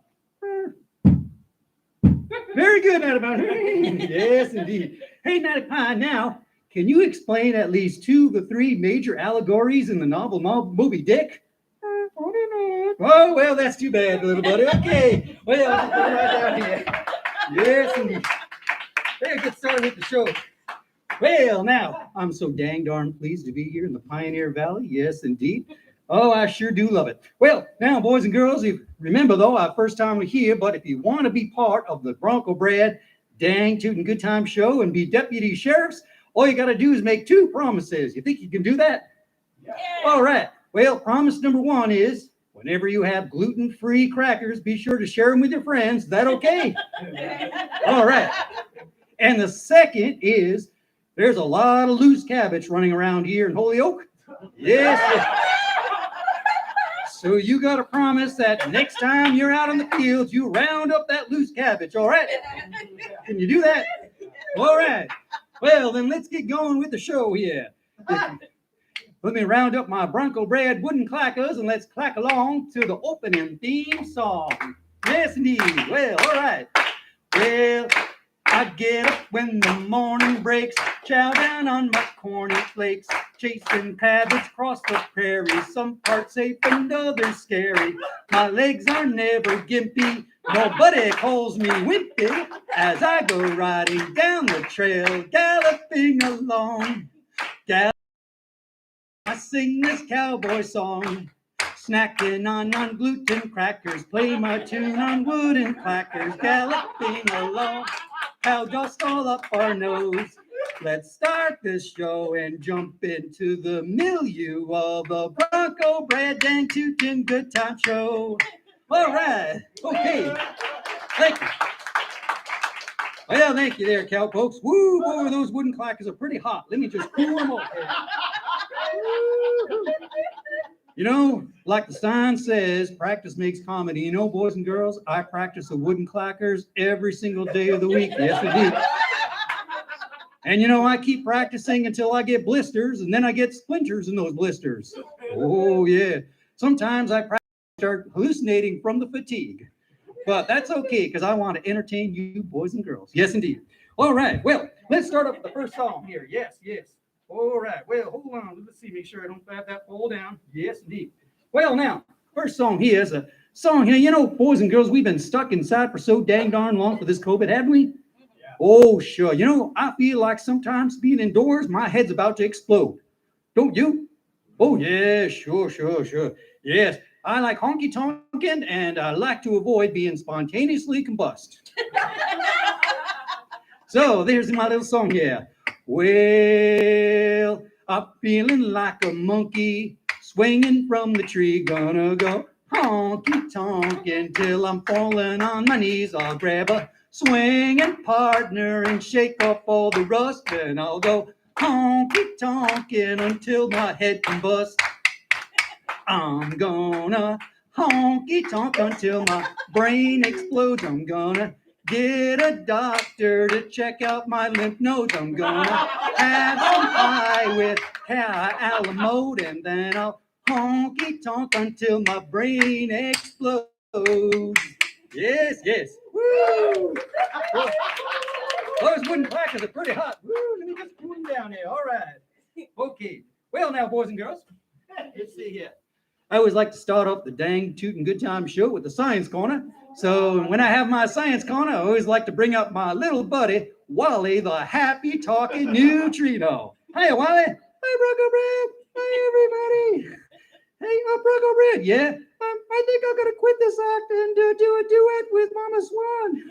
Very good, Natty Pine. Yes, indeed. Hey, Natty Pine, now, can you explain at least 2 of the 3 major allegories in the novel Moby Dick? Oh, well, that's too bad, little buddy. Okay, well, I'll just put it right down here. Yes, indeed. Hey, get started with the show. Well, now, I'm so dang darn pleased to be here in the Pioneer Valley. Yes, indeed. Oh, I sure do love it. Well, now, boys and girls, remember, though, our first time here, but if you want to be part of the Bronco Brad Dang Tootin' Good Time Show and be deputy sheriffs, all you got to do is make 2 promises. You think you can do that? Yeah. All right. Well, promise number 1 is whenever you have gluten-free crackers, be sure to share them with your friends. Is that okay? All right. And the second is there's a lot of loose cabbage running around here in Holyoke. Yes. So you got to promise that next time you're out in the fields, you round up that loose cabbage, all right? Can you do that? All right. Well, then let's get going with the show here. Let me round up my Bronco Brad wooden clackers and let's clack along to the opening theme song. Yes, indeed. Well, all right. Well, I get up when the morning breaks, chow down on my corny flakes, chasing cabbage across the prairie, some parts safe and others scary. My legs are never gimpy, nobody calls me wimpy, as I go riding down the trail, galloping along. I sing this cowboy song, snacking on gluten crackers, play my tune on wooden clackers, galloping along. Cow just all up our nose. Let's start this show and jump into the milieu of the Bronco Brad Dang Tootin' Good Time Show. All right. Okay. Thank you. Well, thank you there, cowpokes. Woo, boy, those wooden clackers are pretty hot. Let me just cool them off. You know, like the sign says, practice makes comedy. You know, boys and girls, I practice the wooden clackers every single day of the week. Yes, indeed. And you know, I keep practicing until I get blisters, and then I get splinters in those blisters. Oh, yeah. Sometimes I start hallucinating from the fatigue. But that's okay, because I want to entertain you boys and girls. Yes, indeed. All right. Well, let's start off with the first song here. Yes. All right. Well, hold on. Let's see. Make sure I don't have that fall down. Yes, indeed. Well, now, first song here is a song here. You know, boys and girls, we've been stuck inside for so dang darn long for this COVID, haven't we? Yeah. Oh, sure. You know, I feel like sometimes being indoors, my head's about to explode. Don't you? Oh, yeah, sure. Yes, I like honky tonking, and I like to avoid being spontaneously combust. So there's my little song here. Well, I'm feeling like a monkey swinging from the tree. Gonna go honky tonk until I'm falling on my knees. I'll grab a swinging partner and shake off all the rust. And I'll go honky tonkin' until my head can bust. I'm gonna honky tonk until my brain explodes. I'm gonna get a doctor to check out my lymph nodes. I'm gonna have some pie with alamode, and then I'll honky tonk until my brain explodes. Yes, yes. Woo! Well, those wooden placards are pretty hot. Woo! Let me just cool them down here. All right. Okay. Well, now, boys and girls, let's see here. I always like to start off the dang tootin' good time show with the science corner. So when I have my science corner, I always like to bring up my little buddy, Wally, the happy talking neutrino. Hey, Wally. Hey, Brono Brad. Hey, everybody. Hey, Brono Brad. Yeah, I think I'm going to quit this act and do a duet with Mama Swan.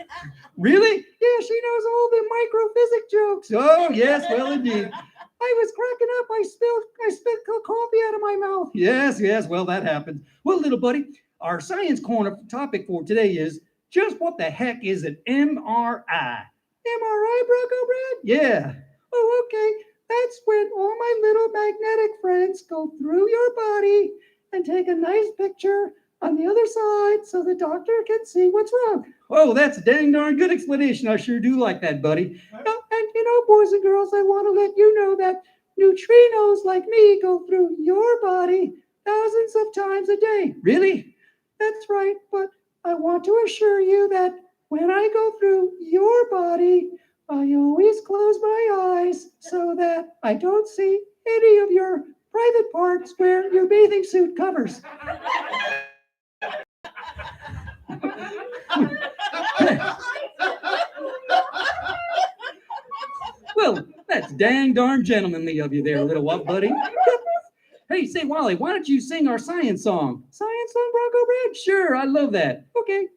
Really? Yeah, she knows all the microphysics jokes. Oh, yes, well, indeed. I was cracking up. I spit coffee out of my mouth. Yes, yes. Well, that happens. Well, little buddy, our science corner topic for today is just what the heck is an MRI? MRI, Brono Brad? Yeah. Oh, okay. That's when all my little magnetic friends go through your body and take a nice picture on the other side so the doctor can see what's wrong. Oh, that's a dang darn good explanation. I sure do like that, buddy. And boys and girls, I want to let you know that neutrinos like me go through your body thousands of times a day. Really? That's right. But I want to assure you that when I go through your body, I always close my eyes so that I don't see any of your private parts where your bathing suit covers. Well, that's dang darn gentlemanly of you there, little what, buddy? Hey, say, Wally, why don't you sing our science song? Science song, Brono Brad? Sure, I love that. Okay.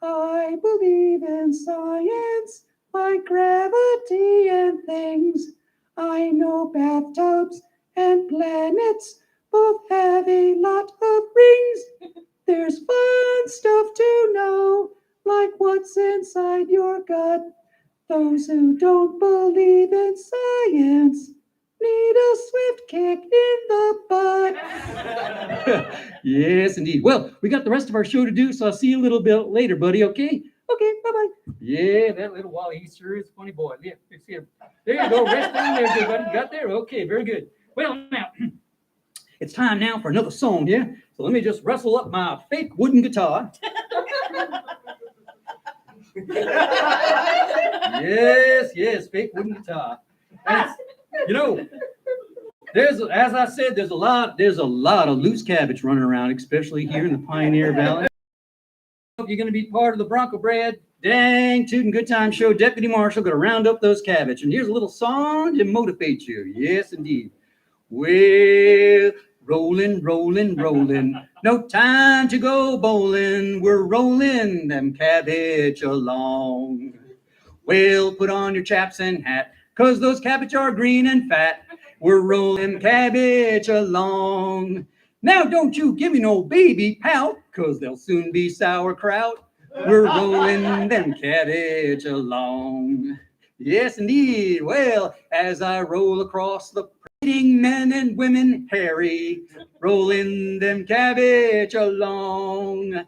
I believe in science, like gravity and things. I know bathtubs and planets both have a lot of rings. There's fun stuff to know, like what's inside your gut. Those who don't believe in science need a swift kick in the butt. Yes, indeed. Well, we got the rest of our show to do, so I'll see you a little bit later, buddy, okay? Okay, bye-bye. Yeah, that little Wally, he sure is a funny boy. Yeah, see him. There you go, rest down there, good buddy. You got there? Okay, very good. Well, now, it's time now for another song here. So let me just rustle up my fake wooden guitar. Yes, fake wooden guitar. And as I said, there's a lot of loose cabbage running around, especially here in the Pioneer Valley. If you're going to be part of the Brono Brad dang tootin' good time show, Deputy Marshal going to round up those cabbage. And here's a little song to motivate you. Yes, indeed. Well, rolling, rolling, rolling. No time to go bowling. We're rolling them cabbage along. Well, put on your chaps and hat, 'cause those cabbage are green and fat. We're rolling cabbage along. Now don't you give me no baby pout, 'cause they'll soon be sauerkraut. We're rolling them cabbage along. Yes, indeed. Well, as I roll across the men and women hairy, rolling them cabbage along.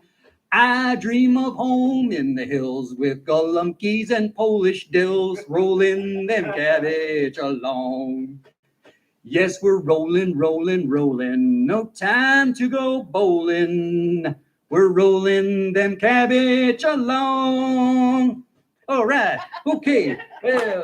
I dream of home in the hills with golumkies and Polish dills, rolling them cabbage along. Yes, we're rolling, rolling, rolling. No time to go bowling. We're rolling them cabbage along. All right. Okay. Well,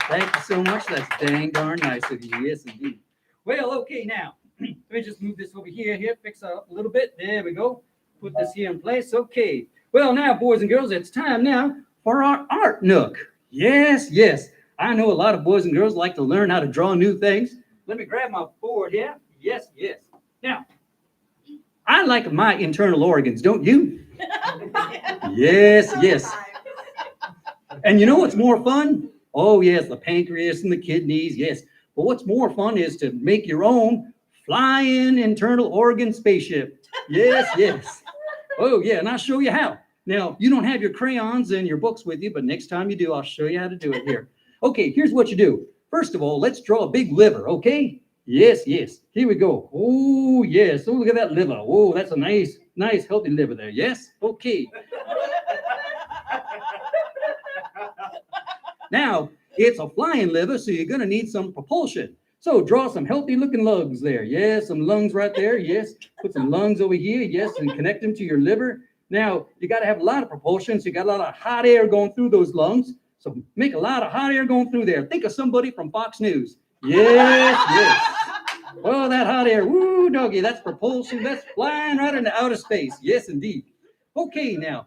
thank you so much. That's dang darn nice of you. Yes, indeed. Well, okay, now, let me just move this over here, fix it up a little bit. There we go. Put this here in place. Okay. Well, now, boys and girls, it's time now for our art nook. Yes. I know a lot of boys and girls like to learn how to draw new things. Let me grab my board here. Yes. Now, I like my internal organs, don't you? Yes. And you know what's more fun? Oh, yes, the pancreas and the kidneys, yes. But what's more fun is to make your own flying internal organ spaceship. Yes, yes. Oh, yeah, and I'll show you how. Now, you don't have your crayons and your books with you, but next time you do, I'll show you how to do it here. Okay, here's what you do. First of all, let's draw a big liver, okay? Yes, yes. Here we go. Oh, yes. Oh, look at that liver. Oh, that's a nice, healthy liver there. Yes? Okay. Now, it's a flying liver, so you're going to need some propulsion. So draw some healthy looking lungs there. Yes, some lungs right there. Yes. Put some lungs over here. Yes, and connect them to your liver. Now, you got to have a lot of propulsion, so you got a lot of hot air going through those lungs. So make a lot of hot air going through there. Think of somebody from Fox News. Yes, yes. Oh, that hot air. Woo, doggy, that's propulsion. That's flying right into outer space. Yes, indeed. Okay, now,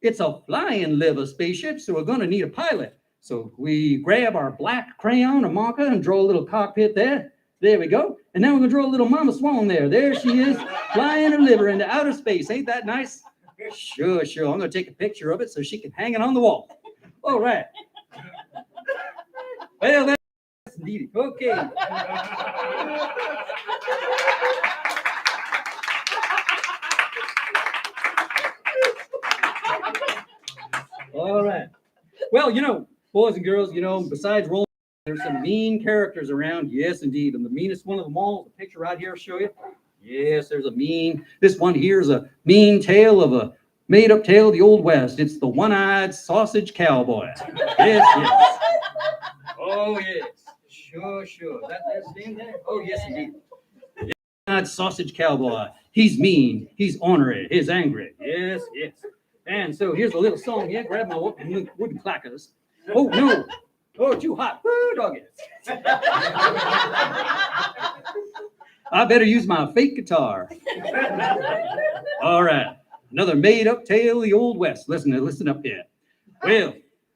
it's a flying liver spaceship, so we're going to need a pilot. So we grab our black crayon or marker and draw a little cockpit there. There we go. And now we're going to draw a little Mama Swan there. There she is, flying a liver into outer space. Ain't that nice? Sure. I'm going to take a picture of it so she can hang it on the wall. All right. Well, that's neat. Okay. All right. Well, boys and girls, besides rolling, there's some mean characters around. Yes, indeed. And the meanest one of them all, the picture right here, I'll show you. Yes, there's this one here is a mean tale of a made-up tale of the Old West. It's the one-eyed sausage cowboy. Yes. Oh, yes. Sure. That there stand there? Oh, yes, indeed. One-eyed sausage cowboy. He's mean. He's ornery. He's angry. Yes. And so here's a little song here. Grab my wooden clackers. Oh, no. Oh, too hot. Woo, doggy. I better use my fake guitar. All right. Another made-up tale of the Old West. Listen up here. Well,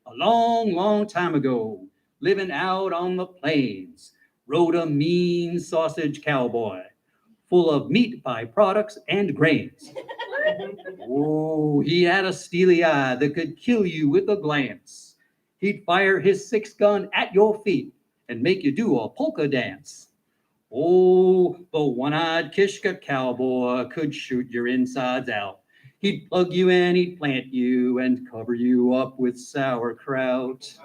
a long time ago, living out on the plains, rode a mean sausage cowboy, full of meat byproducts and grains. Oh, he had a steely eye that could kill you with a glance. He'd fire his 6-gun at your feet and make you do a polka dance. Oh, the one-eyed Kishka cowboy could shoot your insides out. He'd plug you in, he'd plant you, and cover you up with sauerkraut.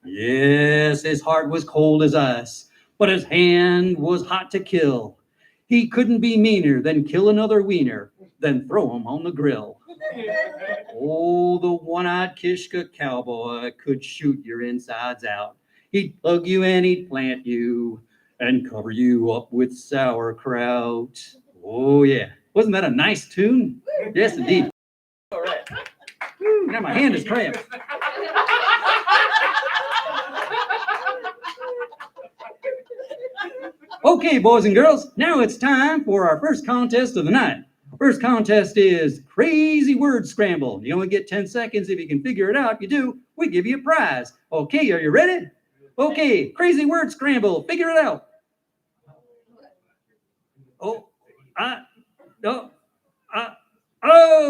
Yes, his heart was cold as ice, but his hand was hot to kill. He couldn't be meaner than kill another wiener, then throw him on the grill. Oh, the one-eyed Kishka cowboy could shoot your insides out. He'd plug you in, he'd plant you, and cover you up with sauerkraut. Oh, yeah. Wasn't that a nice tune? Yes, indeed. All right. Woo, now my hand is cramped. Okay, boys and girls, now it's time for our first contest of the night. First contest is Crazy Word Scramble. You only get 10 seconds. If you can figure it out, if you do, we give you a prize. Okay, are you ready? Okay, Crazy Word Scramble. Figure it out.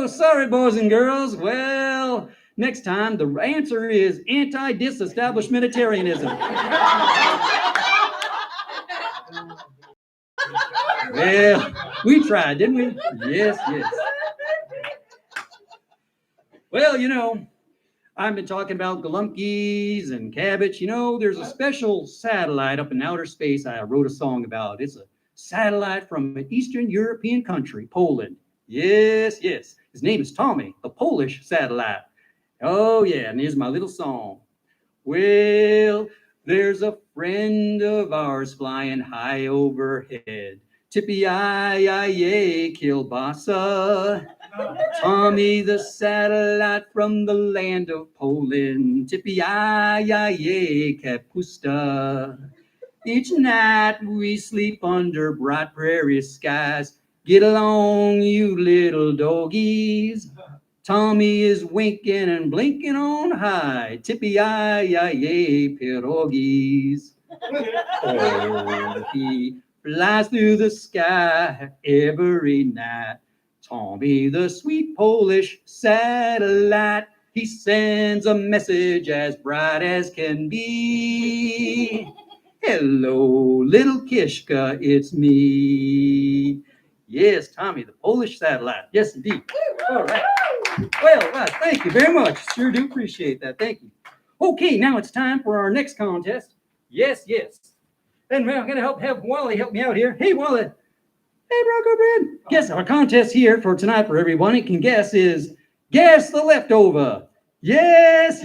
Sorry, boys and girls. Well, next time the answer is anti-disestablishmentarianism. Well, we tried, didn't we? Yes. Well, I've been talking about galunkies and cabbage. There's a special satellite up in outer space I wrote a song about. It's a satellite from an Eastern European country, Poland. Yes. His name is Tommy, the Polish satellite. Oh, yeah, and here's my little song. Well, there's a friend of ours flying high overhead. Tippy-yi-yi-yay, kielbasa. Tommy the satellite from the land of Poland. Tippy-yi-yi-yay, kapusta. Each night we sleep under bright prairie skies. Get along, you little doggies. Tommy is winking and blinking on high. Tippy-yi-yi-yay, pierogies. Oh, he flies through the sky every night. Tommy, the sweet Polish satellite. He sends a message as bright as can be. Hello, little Kishka, it's me. Yes, Tommy, the Polish satellite. Yes, indeed. All right. Well, thank you very much. Sure do appreciate that. Thank you. Okay, now it's time for our next contest. Yes. And I'm going to have Wally help me out here. Hey, Wally. Hey, Brono Brad. Guess our contest here for tonight for everyone it can guess is guess the leftover. Yes.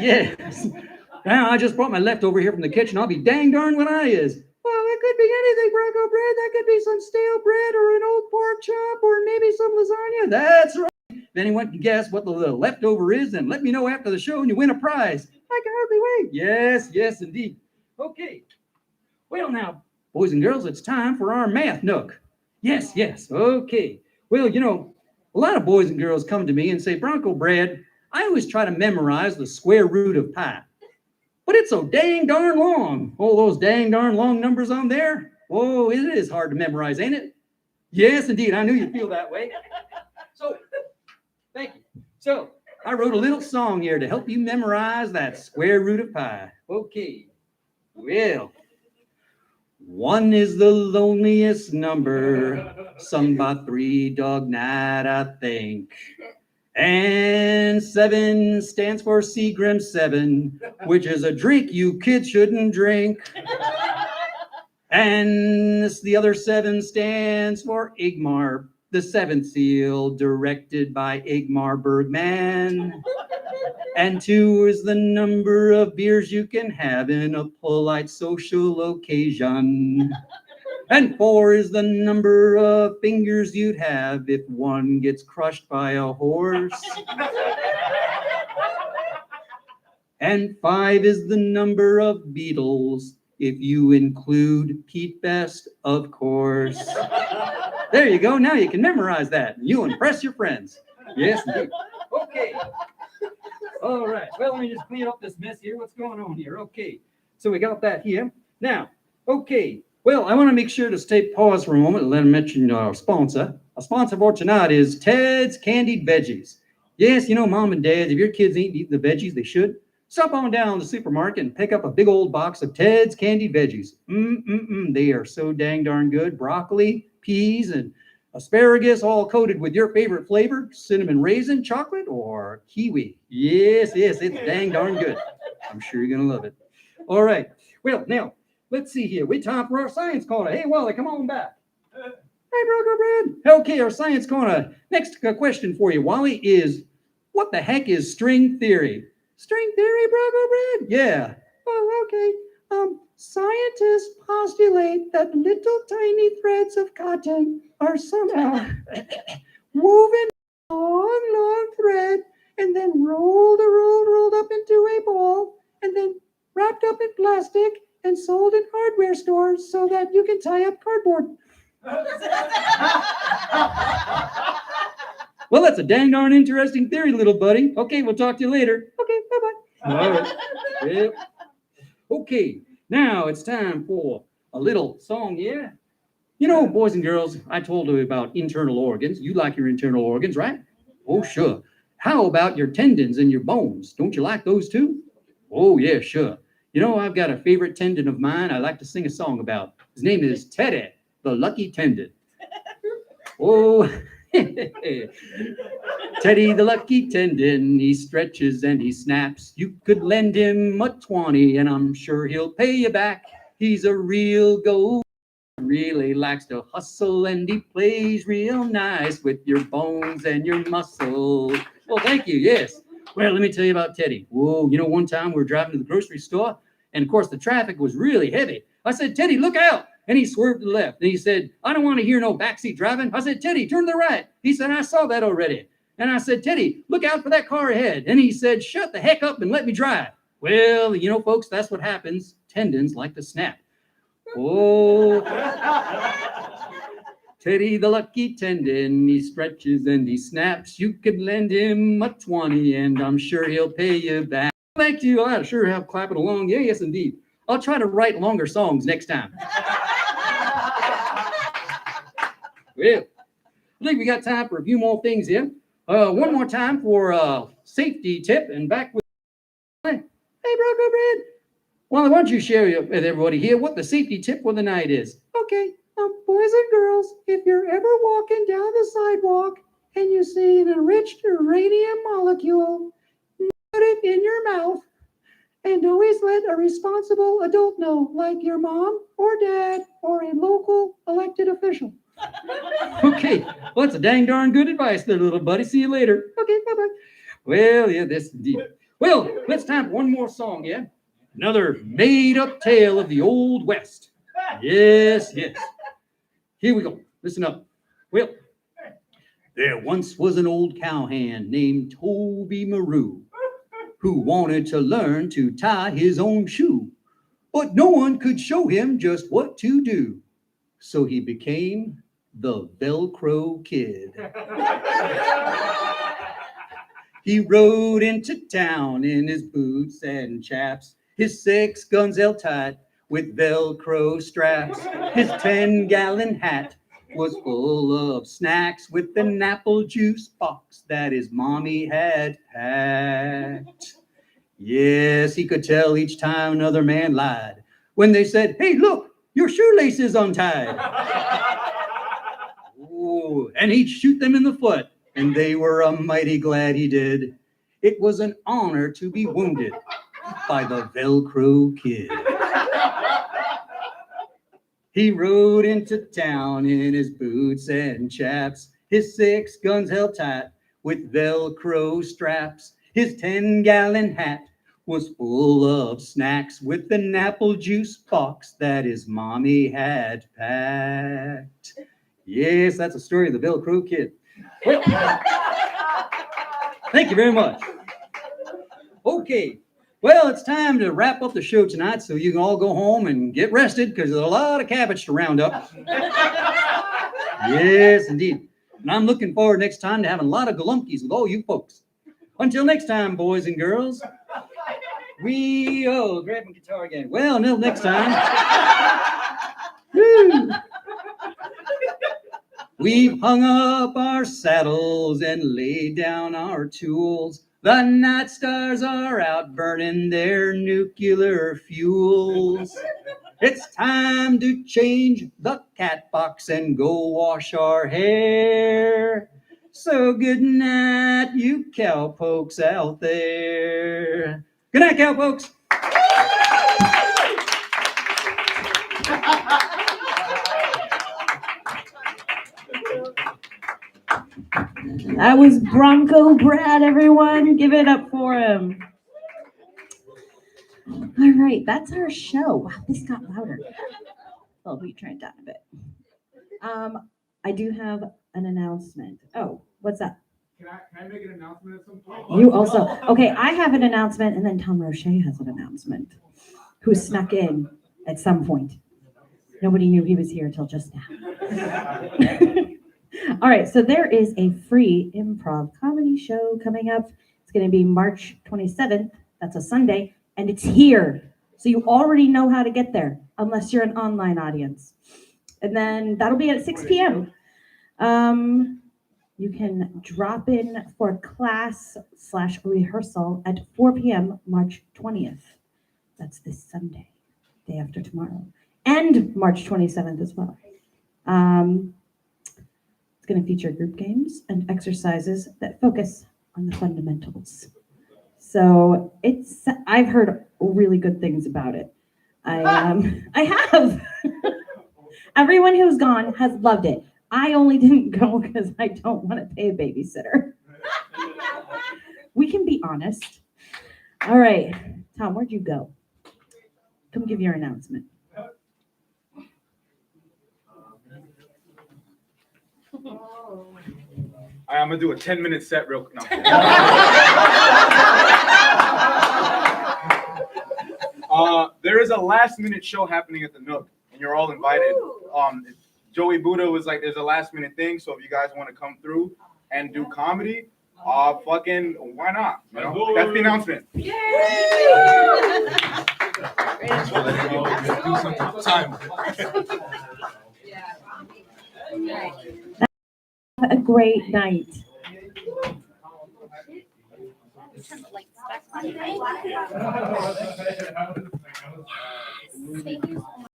Now, I just brought my leftover here from the kitchen. I'll be dang darn what I is. Well, it could be anything, Brono Brad. That could be some stale bread or an old pork chop or maybe some lasagna. That's right. If anyone can guess what the leftover is, then let me know after the show and you win a prize. I can hardly wait. Yes, indeed. Okay. Well, now, boys and girls, it's time for our math nook. Yes. Okay. Well, a lot of boys and girls come to me and say, Brono Brad, I always try to memorize the square root of pi. But it's so dang darn long. All those dang darn long numbers on there. Oh, it is hard to memorize, ain't it? Yes, indeed. I knew you'd feel that way. So, thank you. So, I wrote a little song here to help you memorize that square root of pi. Okay. Well, 1 is the loneliest number, sung by Three Dog Night, I think. And 7 stands for Seagram 7, which is a drink you kids shouldn't drink. And the other 7 stands for Igmar, the seventh seal, directed by Igmar Bergman. And 2 is the number of beers you can have in a polite social occasion. And 4 is the number of fingers you'd have if one gets crushed by a horse. And 5 is the number of Beatles, if you include Pete Best, of course. There you go. Now you can memorize that. You'll impress your friends. Yes, indeed. Okay. All right. Well, let me just clean up this mess here. What's going on here? Okay. So we got that here. Now, okay. Well, I want to make sure to pause for a moment and let me mention our sponsor. Our sponsor for tonight is Ted's Candied Veggies. Yes, Mom and Dad, if your kids ain't eating the veggies they should, stop on down to the supermarket and pick up a big old box of Ted's Candied Veggies. They are so dang darn good. Broccoli, peas, and asparagus all coated with your favorite flavor, cinnamon raisin, chocolate, or kiwi. Yes, it's dang darn good. I'm sure you're going to love it. All right. Well, now, let's see here. We time for our science corner. Hey, Wally, come on back. Hey, Brono Brad. Okay, our science corner. Next question for you, Wally, is what the heck is string theory? String theory, Brono Brad? Yeah. Oh, okay. Scientists postulate that little tiny threads of cotton are somehow woven long thread and then rolled up into a ball and then wrapped up in plastic and sold in hardware stores so that you can tie up cardboard. Well, that's a dang darn interesting theory, little buddy. Okay, we'll talk to you later. Okay, bye-bye. All right. Yep. Okay, now it's time for a little song, yeah? Boys and girls, I told you about internal organs. You like your internal organs, right? Oh, sure. How about your tendons and your bones? Don't you like those too? Oh, yeah, sure. I've got a favorite tendon of mine I like to sing a song about. His name is Teddy, the lucky tendon. Oh, Teddy, the lucky tendon, he stretches and he snaps. You could lend him a 20 and I'm sure he'll pay you back. He's a real go, really likes to hustle and he plays real nice with your bones and your muscle. Well, thank you, yes. Well, let me tell you about Teddy. Whoa, one time we were driving to the grocery store and of course the traffic was really heavy. I said, Teddy, look out. And he swerved to the left. And he said, I don't want to hear no backseat driving. I said, Teddy, turn to the right. He said, I saw that already. And I said, Teddy, look out for that car ahead. And he said, shut the heck up and let me drive. Well, folks, that's what happens. Tendons like to snap. Oh, Teddy, the lucky tendon, he stretches and he snaps. You could lend him a 20 and I'm sure he'll pay you back. Thank you. I sure have clapping along. Yeah, yes, indeed. I'll try to write longer songs next time. Well, I think we got time for a few more things here. One more time for a safety tip and back with. Hey, Brono Brad. Well, why don't you share with everybody here what the safety tip for the night is? Okay, boys and girls, if you're ever walking down the sidewalk and you see an enriched uranium molecule, put it in your mouth and always let a responsible adult know, like your mom or dad or a local elected official. Okay, well, that's a dang darn good advice there, little buddy. See you later. Okay, bye-bye. Well, yeah, this indeed. Well, let's time for one more song, yeah? Another made-up tale of the Old West. Yes, yes. Here we go. Listen up. Well, there once was an old cowhand named Toby Maru who wanted to learn to tie his own shoe, but no one could show him just what to do. So he became the Velcro Kid. He rode into town in his boots and chaps, his 6 guns held tight with Velcro straps. His 10-gallon hat was full of snacks with an apple juice box that his mommy had packed. Yes, he could tell each time another man lied when they said, "Hey, look, your shoelace is untied." Oh, and he'd shoot them in the foot, and they were mighty glad he did. It was an honor to be wounded by the Velcro Kid. He rode into town in his boots and chaps, his 6 guns held tight with Velcro straps. His 10-gallon hat was full of snacks with an apple juice box that his mommy had packed. Yes, that's a story of the Velcro Kid. Well, thank you very much. Okay, well, it's time to wrap up the show tonight so you can all go home and get rested because there's a lot of cabbage to round up. Yes, indeed. And I'm looking forward next time to having a lot of galunkies with all you folks. Until next time, boys and girls, grab my guitar again. Well, until next time. Woo. We've hung up our saddles and laid down our tools. The night stars are out burning their nuclear fuels. It's time to change the cat box and go wash our hair. So good night, you cowpokes out there. Good night, cowpokes. That was Brono Brad, everyone. Give it up for him. All right, that's our show. Wow, this got louder. Well, we turn it down a bit. I do have an announcement. Oh, what's that? Can I make an announcement at some point? You also. Okay, I have an announcement, and then Tom Roche has an announcement, who snuck in at some point. Nobody knew he was here till just now. All right, so there is a free improv comedy show coming up. It's going to be March 27th. That's a Sunday, and it's here. So you already know how to get there, unless you're an online audience. And then that'll be at 6 p.m. You can drop in for class/rehearsal at 4 p.m. March 20th. That's this Sunday, day after tomorrow. And March 27th as well. It's going to feature group games and exercises that focus on the fundamentals. So I've heard really good things about it. I have. Everyone who's gone has loved it. I only didn't go because I don't want to pay a babysitter. We can be honest. All right, Tom, where'd you go? Come give your announcement. All right, I'm gonna do a 10-minute set real quick. No. There is a last-minute show happening at the Nook, and you're all invited. Joey Buddha was like, "There's a last-minute thing, so if you guys want to come through and do comedy, fucking why not? You know, that's the announcement." Have a great night. turn the lights back on. Thank you so much.